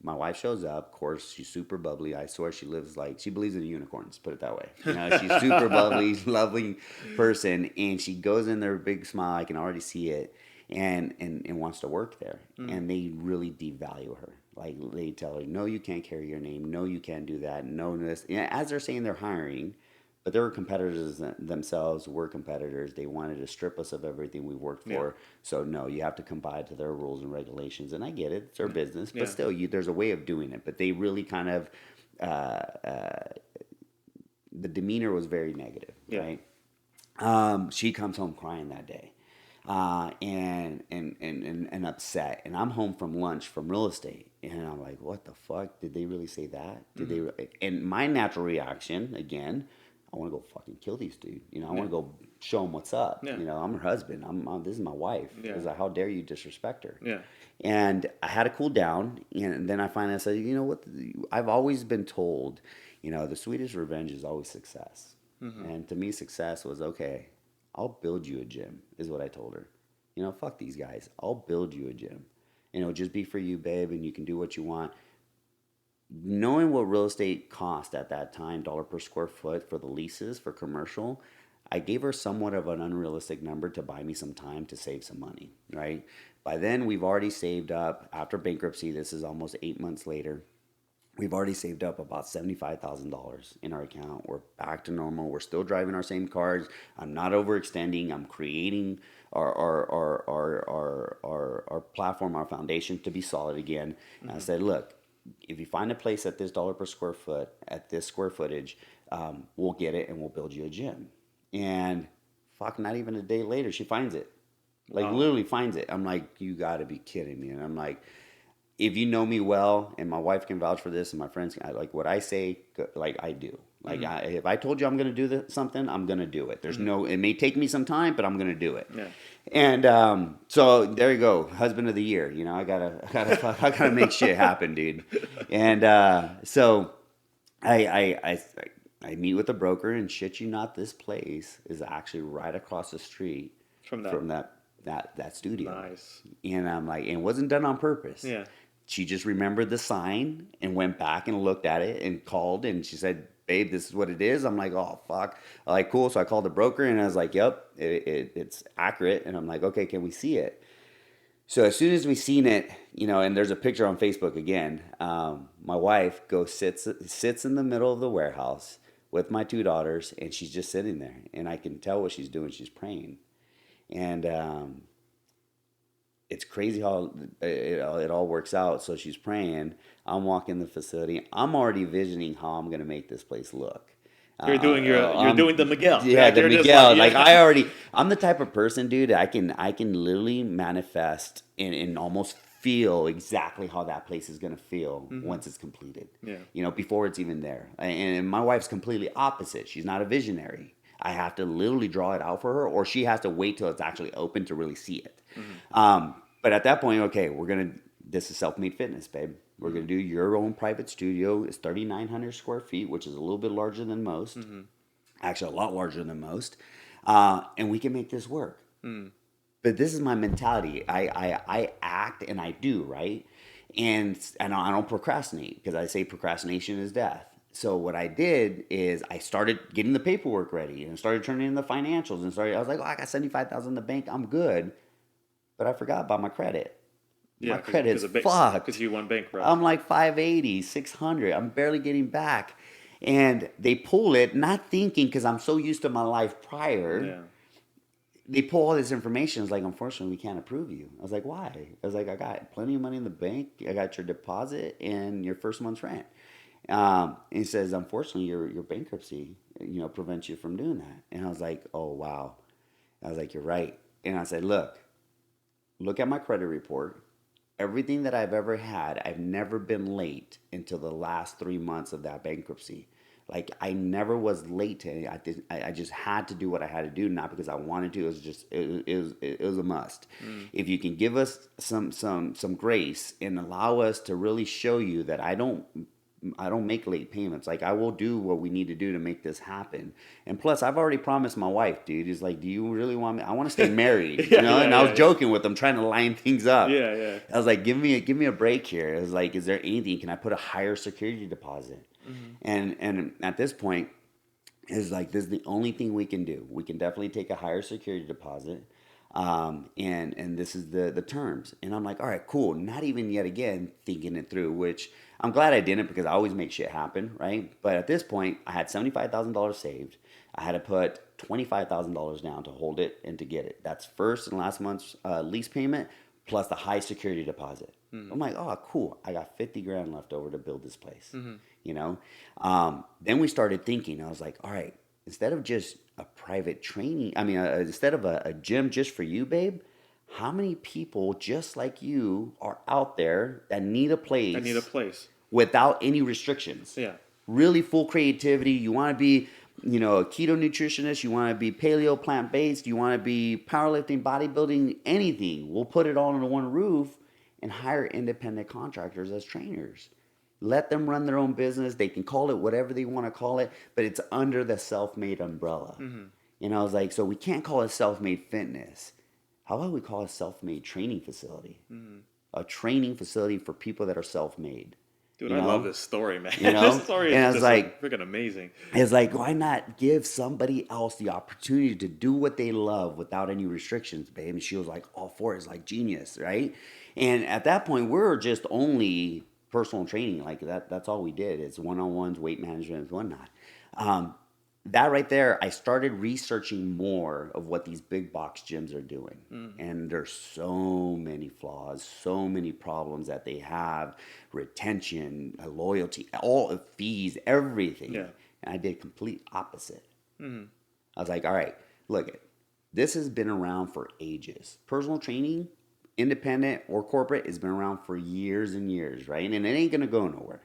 my wife shows up. Of course, she's super bubbly. I swear she believes in unicorns, put it that way. She's super bubbly, lovely person. And she goes in there, big smile. I can already see it. And wants to work there. And they really devalue her. Like, they tell her, no, you can't carry your name. No, you can't do that. No, this. As they're saying they're hiring, but they were competitors themselves. We're competitors. They wanted to strip us of everything we worked for. Yeah. So, no, you have to comply to their rules and regulations. And I get it. It's their business. But still, there's a way of doing it. But they really kind of, the demeanor was very negative, right? She comes home crying that day. And upset. And I'm home from lunch from real estate. And I'm like, what the fuck? Did they really say that? And my natural reaction, again, I want to go fucking kill these dudes. I want to go show them what's up. Yeah. I'm her husband. This is my wife. Yeah. Like, how dare you disrespect her? Yeah. And I had to cool down. And then I finally said, you know what? I've always been told, the sweetest revenge is always success. Mm-hmm. And to me, success was, okay, I'll build you a gym, is what I told her. Fuck these guys. I'll build you a gym. It'll just be for you, babe, and you can do what you want. Knowing what real estate cost at that time, dollar per square foot for the leases for commercial, I gave her somewhat of an unrealistic number to buy me some time to save some money, right? By then, we've already saved up, after bankruptcy, this is almost 8 months later, we've already saved up about $75,000 in our account. We're back to normal. We're still driving our same cars. I'm not overextending. I'm creating our platform, our foundation to be solid again. And I said, look, if you find a place at this dollar per square foot, at this square footage, we'll get it and we'll build you a gym. And fuck, not even a day later, she finds it. Like, literally finds it. I'm like, you got to be kidding me. And I'm like, if you know me well, and my wife can vouch for this, and my friends, like what I say, like I do. Like if I told you I'm going to do something, I'm going to do it. There's it may take me some time, but I'm going to do it. Yeah. And so there you go, husband of the year. I gotta make shit happen, dude. And so I meet with a broker, and shit you not, this place is actually right across the street from that studio. Nice. And I'm like, it wasn't done on purpose. Yeah. She just remembered the sign and went back and looked at it and called, and she said, babe, this is what it is. I'm like, oh, fuck. I'm like, cool. So I called the broker, and I was like, yep, it's accurate. And I'm like, okay, can we see it? So as soon as we seen it, and there's a picture on Facebook again, my wife sits in the middle of the warehouse with my two daughters, and she's just sitting there. And I can tell what she's doing. She's praying. And it's crazy how it all works out. So she's praying. I'm walking the facility. I'm already visioning how I'm going to make this place look. You're doing the Miguel. Yeah, the Miguel. I'm the type of person, dude, I can literally manifest and almost feel exactly how that place is going to feel once it's completed. Yeah. Before it's even there. And my wife's completely opposite. She's not a visionary. I have to literally draw it out for her, or she has to wait till it's actually open to really see it. But at that point, okay, this is self-made fitness, babe. We're going to do your own private studio. It's 3,900 square feet, which is a little bit larger than most. Actually, a lot larger than most. And we can make this work. But this is my mentality. I act and I do, right? And I don't procrastinate, because I say procrastination is death. So what I did is I started getting the paperwork ready and started turning in the financials and I was like, I got $75,000 in the bank. I'm good. But I forgot about my credit. Yeah, my credit's fucked. Because you went bankrupt. I'm like 580, 600. I'm barely getting back. And they pull it, not thinking, because I'm so used to my life prior. they pull all this information. It's like, unfortunately, we can't approve you. I was like, why? I was like, I got plenty of money in the bank. I got your deposit and your first month's rent. And he says, unfortunately, your bankruptcy, prevents you from doing that. And I was like, oh, wow. I was like, you're right. And I said, look at my credit report. Everything that I've ever had, I've never been late until the last 3 months of that bankruptcy. Like, I never was late to anything. I just had to do what I had to do, not because I wanted to. It was just it was a must. If you can give us some grace and allow us to really show you that I don't make late payments. Like, I will do what we need to do to make this happen. And plus, I've already promised my wife, dude. He's like, do you really want me? I want to stay married, And I was joking with him, trying to line things up. Yeah, yeah. I was like, give me a break here. I was like, is there anything? Can I put a higher security deposit? And at this point, it's like, this is the only thing we can do. We can definitely take a higher security deposit. And this is the terms. And I'm like, all right, cool. Not even yet again thinking it through, which I'm glad I didn't, because I always make shit happen, right? But at this point, I had $75,000 saved. I had to put $25,000 down to hold it and to get it. That's first and last month's lease payment plus the high security deposit. I'm like, oh, cool. I got 50 grand left over to build this place, Then we started thinking. I was like, all right, instead of just a private training, instead of a gym just for you, babe, how many people just like you are out there that need a place? Without any restrictions. Yeah. Really full creativity. You want to be, a keto nutritionist. You want to be paleo, plant-based. You want to be powerlifting, bodybuilding, anything. We'll put it all under one roof and hire independent contractors as trainers. Let them run their own business. They can call it whatever they want to call it, but it's under the self-made umbrella. And I was like, so we can't call it self-made fitness. How about we call it self-made training facility? A training facility for people that are self-made. Dude, I love this story, man. This story is just like freaking amazing. It's like, why not give somebody else the opportunity to do what they love without any restrictions, babe? And she was like, all for it. It's like genius, right? And at that point, we're just only personal training. Like that's all we did. It's one-on-ones, weight management, and whatnot. That right there, I started researching more of what these big box gyms are doing. And there's so many flaws, so many problems that they have, retention, loyalty, all fees, everything. Yeah. And I did complete opposite. I was like, all right, look, this has been around for ages. Personal training, independent or corporate, has been around for years and years, right? And it ain't going to go nowhere.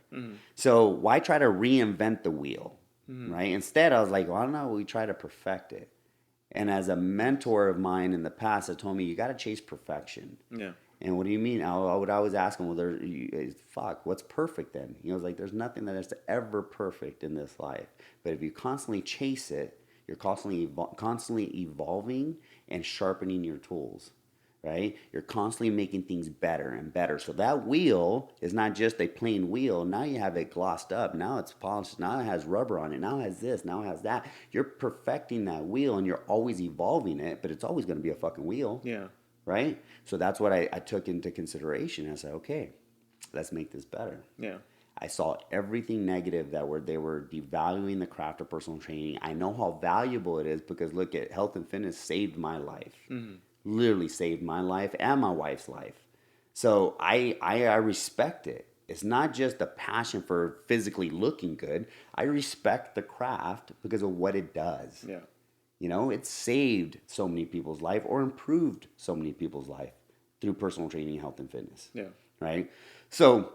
So why try to reinvent the wheel? Right? Instead, I was like, well, I don't know. We try to perfect it. And as a mentor of mine in the past, had told me, you got to chase perfection. Yeah. And what do you mean? I would always ask him, well, what's perfect then? He was like, there's nothing that is ever perfect in this life. But if you constantly chase it, you're constantly evolving and sharpening your tools. Right? You're constantly making things better and better. So that wheel is not just a plain wheel. Now you have it glossed up. Now it's polished. Now it has rubber on it. Now it has this. Now it has that. You're perfecting that wheel and you're always evolving it, but it's always going to be a fucking wheel. Yeah. Right? So that's what I took into consideration. I said, okay, let's make this better. Yeah. I saw everything negative they were devaluing the craft of personal training. I know how valuable it is because look at health and fitness saved my life. Literally saved my life and my wife's life. So I respect it. It's not just a passion for physically looking good. I respect the craft because of what it does. Yeah. It saved so many people's life or improved so many people's life through personal training, health, and fitness. Yeah. Right? So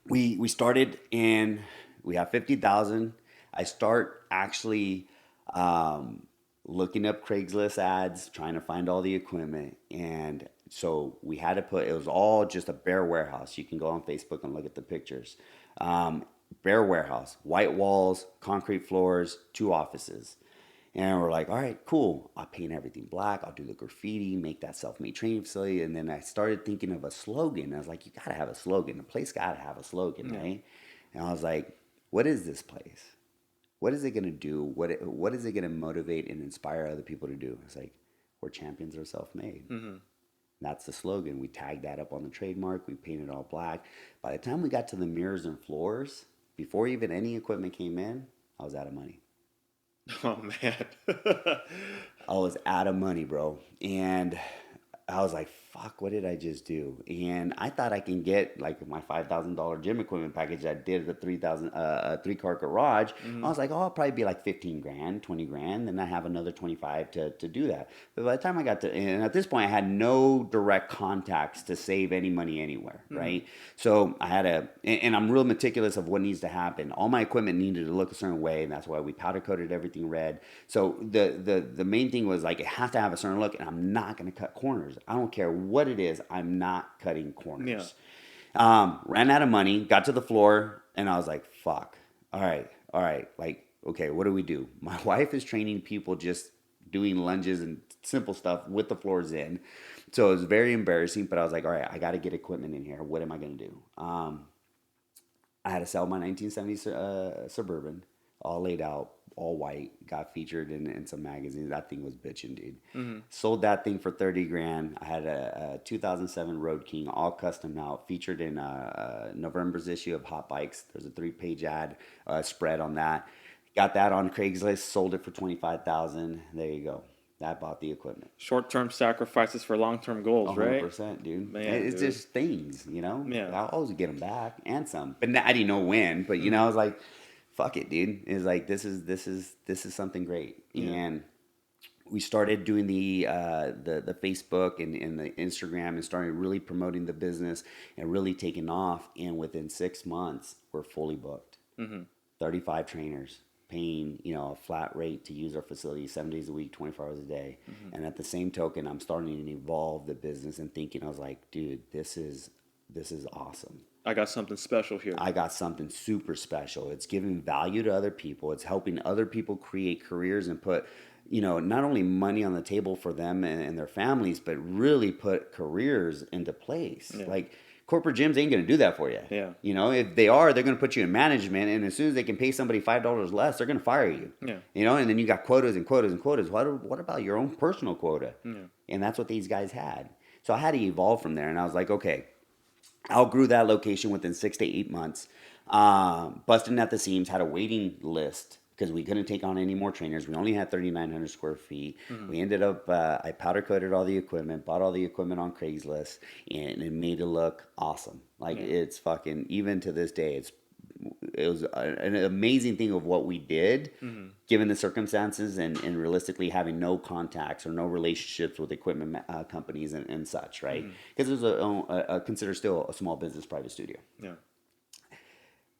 we started and we have 50,000. I start actually looking up Craigslist ads, trying to find all the equipment. And so we had to it was all just a bare warehouse. You can go on Facebook and look at the pictures. Bare warehouse, white walls, concrete floors, 2 offices. And we're like, all right, cool. I'll paint everything black. I'll do the graffiti, make that self-made training facility. And then I started thinking of a slogan. I was like, you got to have a slogan. The place got to have a slogan, right? And I was like, what is this place? What is it going to do? What is it going to motivate and inspire other people to do? It's like, we're champions of self-made. That's the slogan. We tagged that up on the trademark. We painted all black. By the time we got to the mirrors and floors, before even any equipment came in, I was out of money. Oh man. I was out of money, bro. And I was like, fuck, what did I just do? And I thought I can get like my $5,000 gym equipment package I did at the 3,000, three-car garage. I Hmm. was like, oh, I'll probably be like 15 grand, 20 grand. Then I have another 25 to do that. But by the time I got to, and at this point, I had no direct contacts to save any money anywhere, Hmm. right? So I had and I'm real meticulous of what needs to happen. All my equipment needed to look a certain way, and that's why we powder coated everything red. So the main thing was like it has to have a certain look, and I'm not going to cut corners. I don't care what it is. I'm not cutting Yeah. corners. Ran out of money. Got to the floor, and I was like, "Fuck! All right. Like, okay, what do we do?" My wife is training people just doing lunges and simple stuff with the floors in. So it was very embarrassing. But I was like, "All right, I got to get equipment in here. What am I going to do?" I had to sell my 1970 Suburban, all laid out, all white. Got featured in some magazines. That thing was bitching, dude. Hmm. Sold that thing for 30 grand. I had a 2007 Road King, all custom out, featured in November's issue of Hot Bikes. There's a 3-page ad spread on that. Got that on Craigslist. Sold it for 25,000. There you go. That bought the equipment. Short-term sacrifices for long-term goals, right? 100%, dude. Man, It's dude. just things, you know. Yeah. I'll always get them back and some, but I didn't know when. But you know, I Hmm. was like, "Fuck it, dude." It's like this is something great, Yeah. and we started doing the Facebook and the Instagram and started really promoting the business and really taking off. And within 6 months, we're fully booked. Hmm. 35 trainers paying a flat rate to use our facility 7 days a week, 24 hours a day. Hmm. And at the same token, I'm starting to evolve the business and thinking, I was like, dude, this is awesome. I got something special here. I got something super special. It's giving value to other people. It's helping other people create careers and put, not only money on the table for them and their families, but really put careers into place. Yeah. Like corporate gyms ain't going to do that for you. Yeah. If they are, they're going to put you in management. And as soon as they can pay somebody $5 less, they're going to fire you. Yeah. And then you got quotas and quotas and quotas. What about your own personal quota? Yeah. And that's what these guys had. So I had to evolve from there. And I was like, okay, outgrew that location within 6 to 8 months. Busting at the seams, had a waiting list because we couldn't take on any more trainers. We only had 3,900 square feet. Hmm. We ended up, I powder coated all the equipment, bought all the equipment on Craigslist, and it made it look awesome. Like Yeah. it's fucking, even to this day, it was an amazing thing of what we did, Hmm. given the circumstances and realistically having no contacts or no relationships with equipment companies and such, right? Hmm. Because it was considered still a small business private studio. Yeah.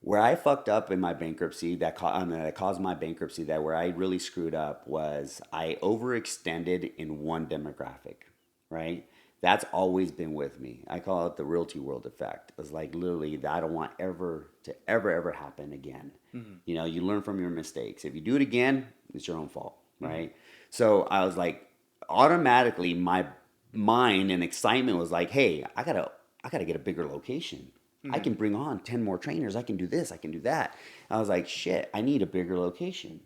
Where I fucked up in my bankruptcy, that caused my bankruptcy, that where I really screwed up was I overextended in one demographic, right? That's always been with me. I call it the realty world effect. It's like literally that I don't want ever happen again. Hmm. You learn from your mistakes. If you do it again, it's your own fault, Hmm. right? So I was like, automatically my mind and excitement was like, hey, I gotta get a bigger location. I Hmm. can bring on 10 more trainers. I can do this. I can do that. I was like, shit, I need a bigger location.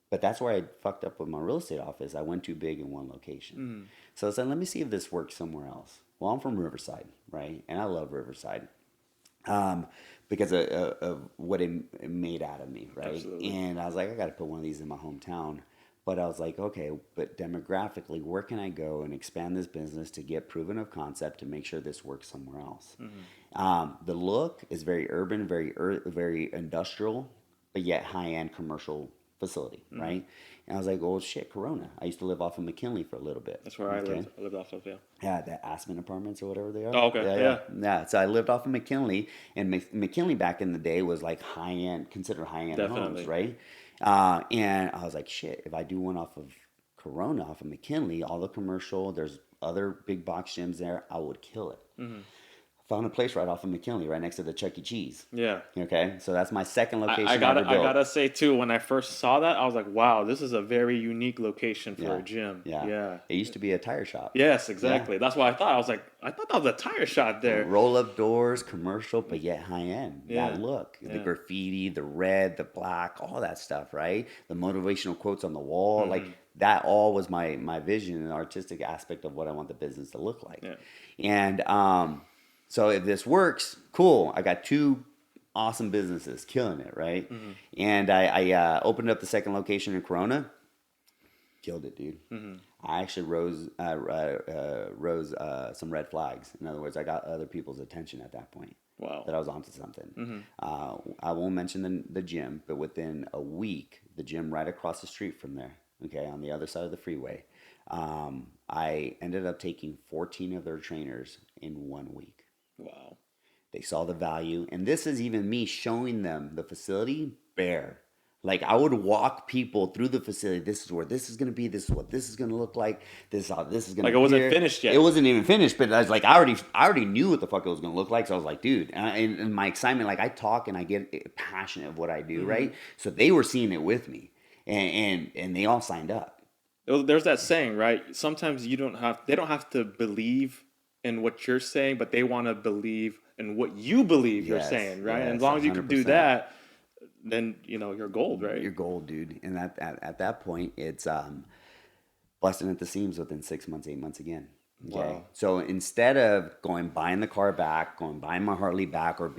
But that's where I fucked up with my real estate office. I went too big in one location. Hmm. So I said, let me see if this works somewhere else. Well, I'm from Riverside, right? And I love Riverside because of what it made out of me, right? Absolutely. And I was like, I got to put one of these in my hometown. But I was like, okay, but demographically, where can I go and expand this business to get proven of concept to make sure this works somewhere else? Hmm. The look is very urban, very industrial, but yet high end commercial facility, Hmm. right? And I was like, oh shit, Corona. I used to live off of McKinley for a little bit. That's where I lived. I lived off of, yeah. Yeah, the Aspen Apartments or whatever they are. Oh, okay. Yeah, Yeah. yeah. So I lived off of McKinley, and McKinley back in the day was like high end, considered high end homes, Definitely. right? And I was like, shit, if I do one off of Corona, off of McKinley, all the commercial, there's other big box gyms there, I would kill it. Hmm. Found a place right off of McKinley, right next to the Chuck E. Cheese. Yeah. Okay, so that's my second location I ever gotta I built. gotta say too, when I first saw that, I was like, wow, this is a very unique location for Yeah, a gym. yeah. Yeah. It used to be a tire shop. Yes, exactly. That's what I thought. I was like, I thought that was a tire shop there. Roll up doors, commercial, but yet high end. Yeah. That look, the Yeah. graffiti, the red, the black, all that stuff, right? The motivational quotes on the wall, Mhm. like that all was my vision and artistic aspect of what I want the business to look like. Yeah. And so if this works, cool. I got two awesome businesses, killing it, right? And I opened up the second location in Corona, killed it, dude. I actually rose some red flags. In other words, I got other people's attention at that point. Wow. That I was onto something. I won't mention the gym, but within a week, the gym right across the street from there, okay, on the other side of the freeway, I ended up taking 14 of their trainers in 1 week. Wow. They saw the value. And this is even me showing them the facility bare. Like I would walk people through the facility. This is where this is going to be. This is what this is going to look like. This is how this is going to be. Like it wasn't finished yet. It wasn't even finished, but I was like, I already knew what the fuck it was going to look like. So I was like, dude, and my excitement, like I talk and I get passionate of what I do, right? So they were seeing it with me, and they all signed up. There's that saying, right? Sometimes they don't have to believe in what you're saying, but they want to believe in what you believe you're saying, right? And as long as you can do that, then you're gold, right? You're gold, dude. And at that point, it's busting at the seams within 6 months, 8 months again. Okay. Wow. So instead of buying the car back, buying my Harley back, or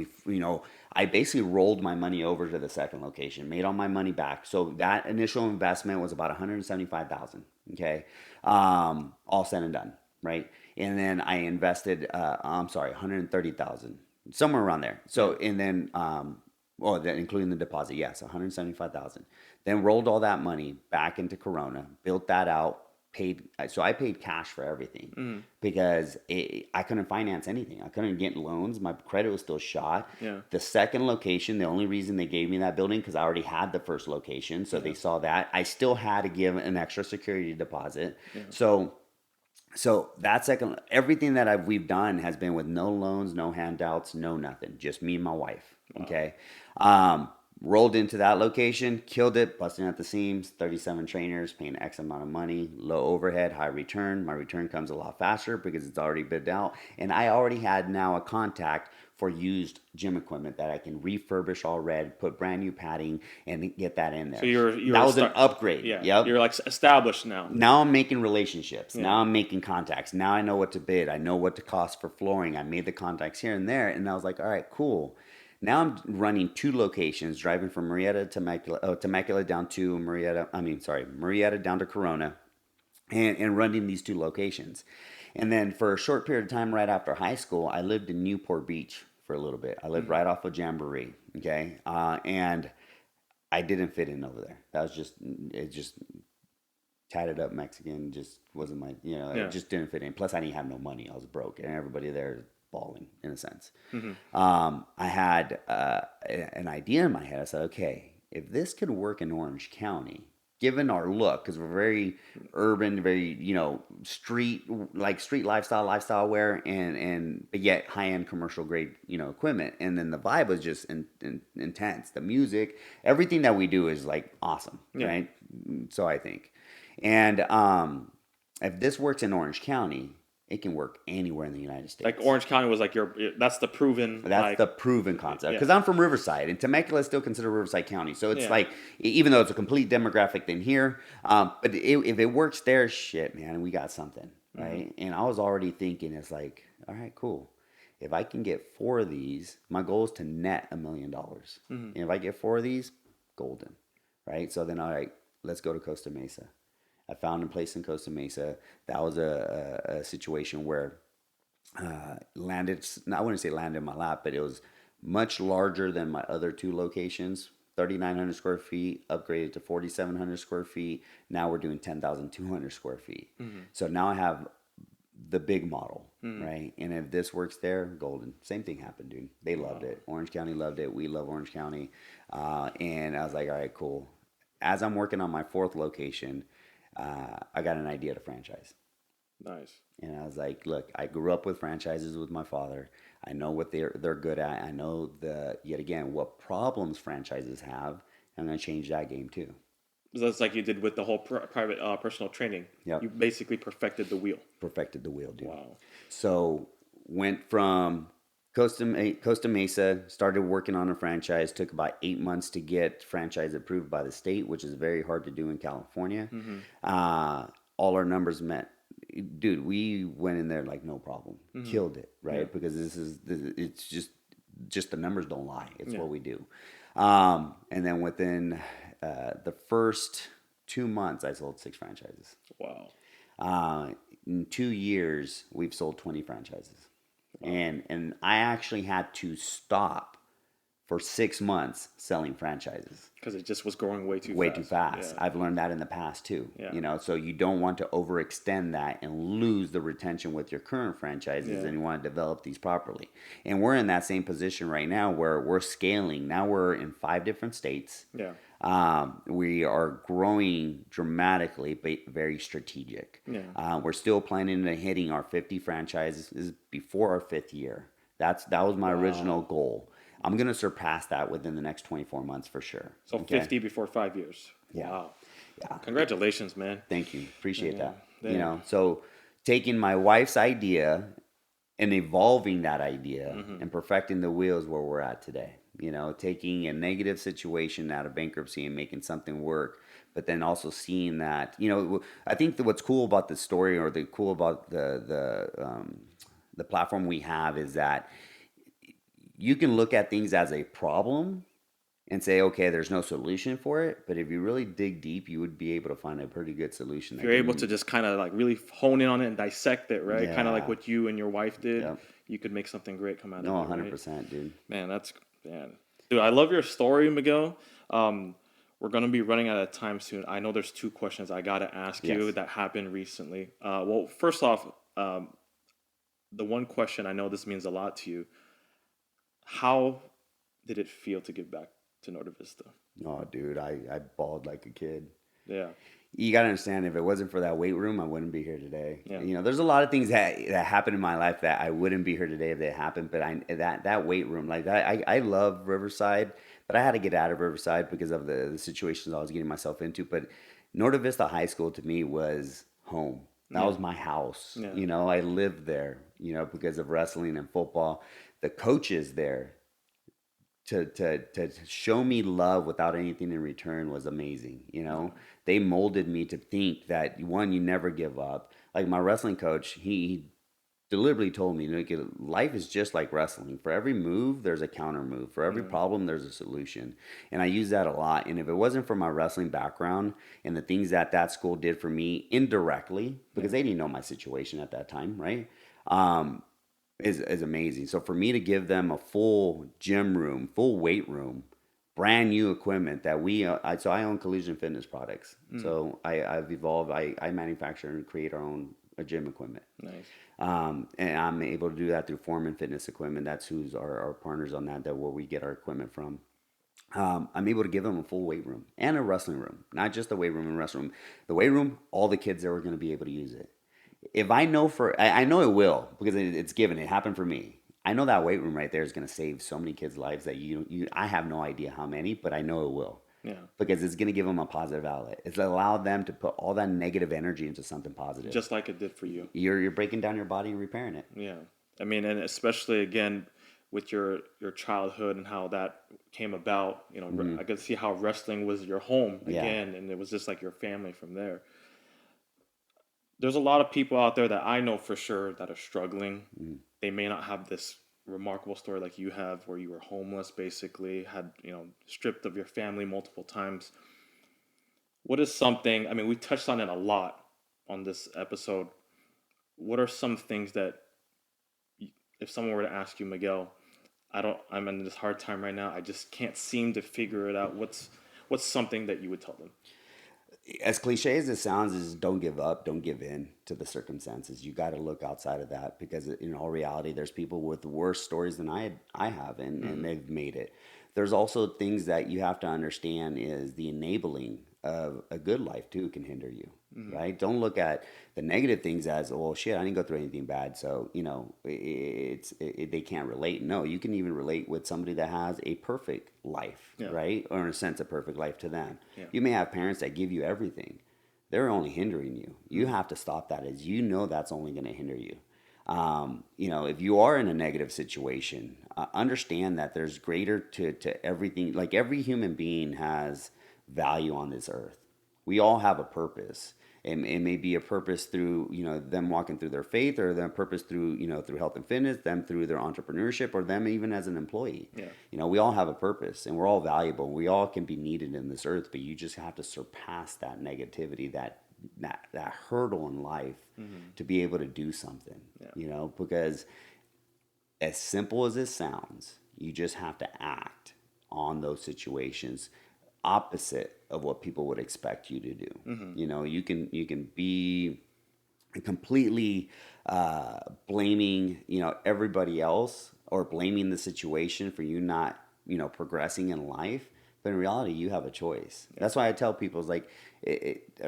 I basically rolled my money over to the second location, made all my money back. So that initial investment was about $175,000. Okay, all said and done, right? And then I invested, $130,000, somewhere around there. So and then including the deposit, yes, $175,000. Then rolled all that money back into Corona, built that out, paid. So I paid cash for everything because I couldn't finance anything. I couldn't get loans. My credit was still shot. Yeah. The second location, the only reason they gave me that building because I already had the first location, so they saw that. I still had to give an extra security deposit. Yeah. So that second, everything that we've done has been with no loans, no handouts, no nothing. Just me and my wife. Wow. Okay. Rolled into that location, killed it, busting at the seams, 37 trainers, paying X amount of money, low overhead, high return. My return comes a lot faster because it's already bid out. And I already had now a contact for used gym equipment that I can refurbish all red, put brand new padding, and get that in there. So that was an upgrade. Yeah. Yep. You're like established now. Now I'm making relationships. Yeah. Now I'm making contacts. Now I know what to bid. I know what to cost for flooring. I made the contacts here and there. And I was like, all right, cool. Now I'm running 2 locations, driving from Marietta to Temecula down to Marietta down to Corona, and running these 2 locations. And then for a short period of time right after high school, I lived in Newport Beach for a little bit. I lived right off of Jamboree, okay? And I didn't fit in over there. That was just tatted up Mexican, just wasn't my, it just didn't fit in. Plus I didn't have no money. I was broke, and everybody there balling in a sense. I had an idea in my head. I said, okay, if this could work in Orange County, given our look, because we're very urban, very street lifestyle wear, but yet high end commercial grade equipment, and then the vibe was just intense. The music, everything that we do is like awesome, right? So I think, and if this works in Orange County, it can work anywhere in the United States. Like Orange County was like that's the proven. That's the proven concept. Because I'm from Riverside, and Temecula is still considered Riverside County. So it's like, even though it's a complete demographic than here, but if it works there, shit, man, we got something, right? And I was already thinking, it's like, all right, cool. If I can get 4 of these, my goal is to net $1 million. And if I get 4 of these, golden, right? So then, all right, let's go to Costa Mesa. I found a place in Costa Mesa. That was a situation where landed, I wouldn't say landed in my lap, but it was much larger than my other 2 locations. 3,900 square feet, upgraded to 4,700 square feet. Now we're doing 10,200 square feet. So now I have the big model, right? And if this works there, golden. Same thing happened, dude. They loved it. Orange County loved it. We love Orange County. And I was like, all right, cool. As I'm working on my 4th location, I got an idea to franchise. Nice. And I was like, look, I grew up with franchises with my father. I know what they're good at. I know what problems franchises have. I'm going to change that game too. So that's like you did with the whole private personal training. Yep. You basically perfected the wheel. Perfected the wheel, dude. Wow. So went from Costa Mesa, started working on a franchise. Took about 8 months to get franchise approved by the state, which is very hard to do in California. All our numbers met. Dude, we went in there like no problem. Killed it, right? Yeah. Because it's just just the numbers don't lie. It's Yeah. what we do. And then within the first 2 months, I sold 6 franchises. Wow. In 2 years, we've sold 20 franchises. Wow. And I actually had to stop for 6 months selling franchises. Because it just was growing way too fast. Yeah. I've learned that in the past too. Yeah. So you don't want to overextend that and lose the retention with your current franchises, and you want to develop these properly. And we're in that same position right now where we're scaling. Now we're in 5 different states. Yeah. We are growing dramatically, but very strategic. Yeah. We're still planning on hitting our 50 franchises before our 5th year. That was my original goal. I'm going to surpass that within the next 24 months for sure. So 50 before 5 years. Yeah. Wow. Yeah. Congratulations, man. Thank you. Appreciate that. Yeah. So taking my wife's idea and evolving that idea and perfecting the wheels where we're at today. Taking a negative situation out of bankruptcy and making something work, but then also seeing that, I think that what's cool about the story, or the cool about the platform we have, is that you can look at things as a problem and say, okay, there's no solution for it. But if you really dig deep, you would be able to find a pretty good solution. If you're able to just kind of like really hone in on it and dissect it, right? Yeah. Kind of like what you and your wife did. Yep. You could make something great come out of it. No, 100%, dude. Man, dude, I love your story, Miguel. We're going to be running out of time soon. I know there's 2 questions I got to ask you that happened recently. Well, first off, the one question, I know this means a lot to you. How did it feel to give back to Norte Vista? Oh, dude, I bawled like a kid. Yeah. You got to understand, if it wasn't for that weight room, I wouldn't be here today. Yeah. There's a lot of things that happened in my life that I wouldn't be here today if they happened. But that weight room, like I love Riverside, but I had to get out of Riverside because of the situations I was getting myself into. But Norte Vista High School to me was home. That was my house. Yeah. I lived there, because of wrestling and football. The coaches there to show me love without anything in return was amazing. They molded me to think that, one, you never give up. Like my wrestling coach, he deliberately told me, life is just like wrestling. For every move, there's a counter move. For every problem, there's a solution. And I use that a lot. And if it wasn't for my wrestling background and the things that school did for me indirectly, because they didn't know my situation at that time, right? Is amazing. So for me to give them a full gym room, full weight room, brand new equipment that I own Collision Fitness products. So I've evolved. I manufacture and create our own gym equipment. Nice. And I'm able to do that through Foreman Fitness Equipment. That's who's our partners on that where we get our equipment from. I'm able to give them a full weight room and a wrestling room, not just the weight room and wrestling room. The weight room, all the kids there are going to be able to use it. If I know I know it will, because it's given. It happened for me. I know that weight room right there is going to save so many kids' lives that I have no idea how many, but I know it will. Yeah. Because it's going to give them a positive outlet. It's allowed them to put all that negative energy into something positive. Just like it did for you. You're breaking down your body and repairing it. Yeah. I mean, and especially again with your childhood and how that came about. I could see how wrestling was your home again, and it was just like your family from there. There's a lot of people out there that I know for sure that are struggling. They may not have this remarkable story like you have, where you were homeless, basically, had, stripped of your family multiple times. What is something, I mean, we touched on it a lot on this episode. What are some things that, if someone were to ask you, Miguel, I'm in this hard time right now, I just can't seem to figure it out. What's something that you would tell them? As cliche as it sounds, is don't give up, don't give in to the circumstances. You got to look outside of that, because in all reality, there's people with worse stories than I have, and they've made it. There's also things that you have to understand is the enabling of a good life too can hinder you, right? Don't look at the negative things as, oh shit, I didn't go through anything bad, so they can't relate. No, you can even relate with somebody that has a perfect life, right? Or in a sense, a perfect life to them. Yeah. You may have parents that give you everything. They're only hindering you. You have to stop that, as that's only going to hinder you. If you are in a negative situation, understand that there's greater to everything. Like every human being has value on this earth. We all have a purpose. It may be a purpose through, them walking through their faith, or their purpose through, through health and fitness, them through their entrepreneurship, or them even as an employee. Yeah. We all have a purpose, and we're all valuable. We all can be needed in this earth, but you just have to surpass that negativity, that hurdle in life, to be able to do something, because as simple as it sounds, you just have to act on those situations opposite of what people would expect you to do. You can be completely blaming, everybody else, or blaming the situation for you not, progressing in life. But in reality, you have a choice. That's why I tell people, it's like,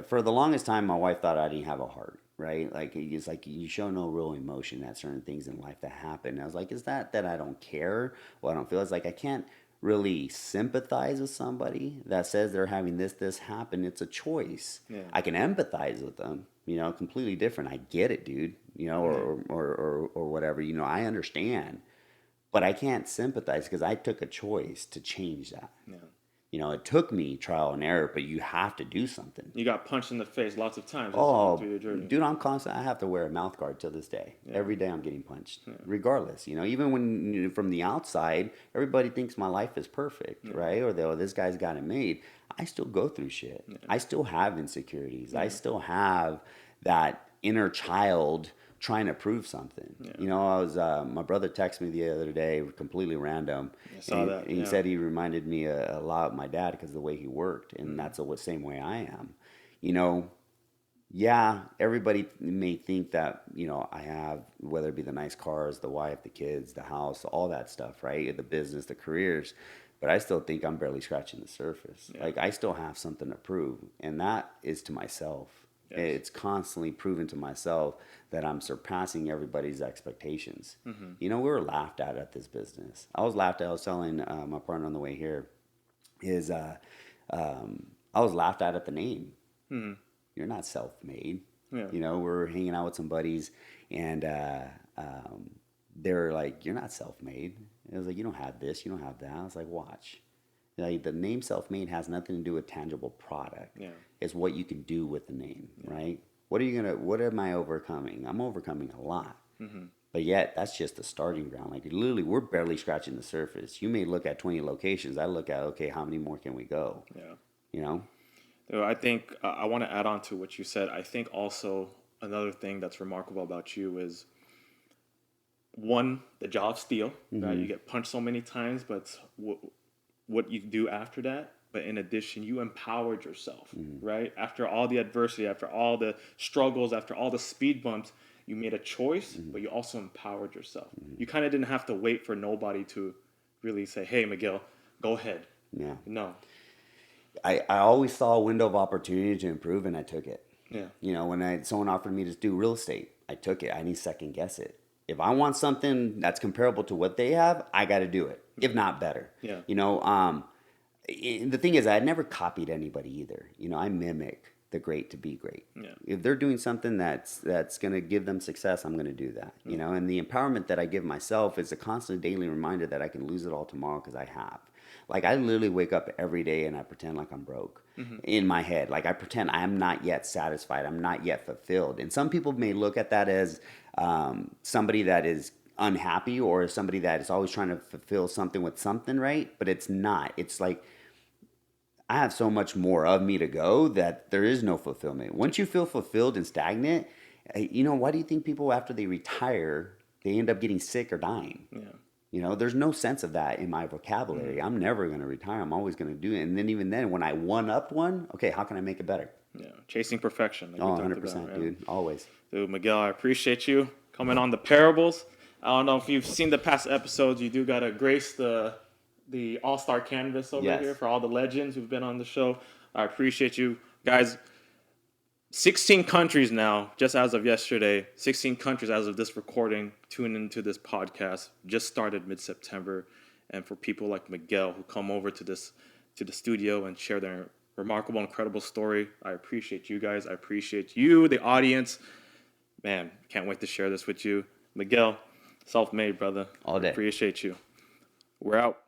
for the longest time, my wife thought I didn't have a heart, right? Like, it's like you show no real emotion at certain things in life that happen. And I was like, is that I don't care? Well, I don't feel. It's like I can't really sympathize with somebody that says they're having this happen. It's a choice. Yeah. I can empathize with them, completely different. I get it, dude, or whatever, I understand. But I can't sympathize because I took a choice to change that. Yeah. It took me trial and error, but you have to do something. You got punched in the face lots of times. Oh, through your journey. dude, I'm constant. I have to wear a mouth guard till this day. Yeah. Every day I'm getting punched, regardless. Even when from the outside, everybody thinks my life is perfect, right? Or this guy's got it made. I still go through shit. Yeah. I still have insecurities. Yeah. I still have that inner child trying to prove something. Yeah. I was my brother texted me the other day, completely random. I saw that. And he said he reminded me a lot of my dad because of the way he worked, and that's the same way I am. Yeah, everybody may think that, I have, whether it be the nice cars, the wife, the kids, the house, all that stuff, right? The business, the careers. But I still think I'm barely scratching the surface. Yeah. Like, I still have something to prove, and that is to myself. Yes. It's constantly proven to myself that I'm surpassing everybody's expectations. We were laughed at this business. I was laughed at. I was telling my partner on the way here, I was laughed at the name. You're not self-made. Yeah. We're hanging out with some buddies, and they were like, "You're not self-made." It was like, "You don't have this, you don't have that." I was like, "Watch." Like, the name self-made has nothing to do with tangible product. Yeah. It's what you can do with the name, right? What am I overcoming? I'm overcoming a lot. But yet, that's just the starting ground. Like, literally, we're barely scratching the surface. You may look at 20 locations. I look at, okay, how many more can we go? Yeah. I think I want to add on to what you said. I think also another thing that's remarkable about you is, one, the job steel. Right? You get punched so many times, but what you do after that. But in addition, you empowered yourself, right? After all the adversity, after all the struggles, after all the speed bumps, you made a choice, but you also empowered yourself. You kind of didn't have to wait for nobody to really say, "Hey, Miguel, go ahead." Yeah. No. I always saw a window of opportunity to improve, and I took it. Yeah. When someone offered me to do real estate, I took it. I didn't second guess it. If I want something that's comparable to what they have, I got to do it, if not better. Yeah. The thing is, I never copied anybody either. I mimic the great to be great. Yeah. If they're doing something that's going to give them success, I'm going to do that. And the empowerment that I give myself is a constant daily reminder that I can lose it all tomorrow because I have. Like, I literally wake up every day and I pretend like I'm broke in my head. Like, I pretend I'm not yet satisfied. I'm not yet fulfilled. And some people may look at that as somebody that is unhappy, or somebody that is always trying to fulfill something with something, right? But it's not. It's like, I have so much more of me to go that there is no fulfillment. Once you feel fulfilled and stagnant, why do you think people, after they retire, they end up getting sick or dying? Yeah. There's no sense of that in my vocabulary. I'm never going to retire. I'm always going to do it. And then even then, when I one-upped one, okay, how can I make it better? Yeah, chasing perfection. Like 100%, right? Dude, always. Dude, Miguel, I appreciate you coming on the Parables. I don't know if you've seen the past episodes. You do got to grace the all-star canvas over here for all the legends who've been on the show. I appreciate you guys. 16 countries now, just as of yesterday. 16 countries as of this recording tune into this podcast. Just started mid-September. And for people like Miguel who come over to the studio and share their remarkable, incredible story, I appreciate you guys. I appreciate you, the audience. Man, can't wait to share this with you. Miguel, self-made, brother. All day. Appreciate you. We're out.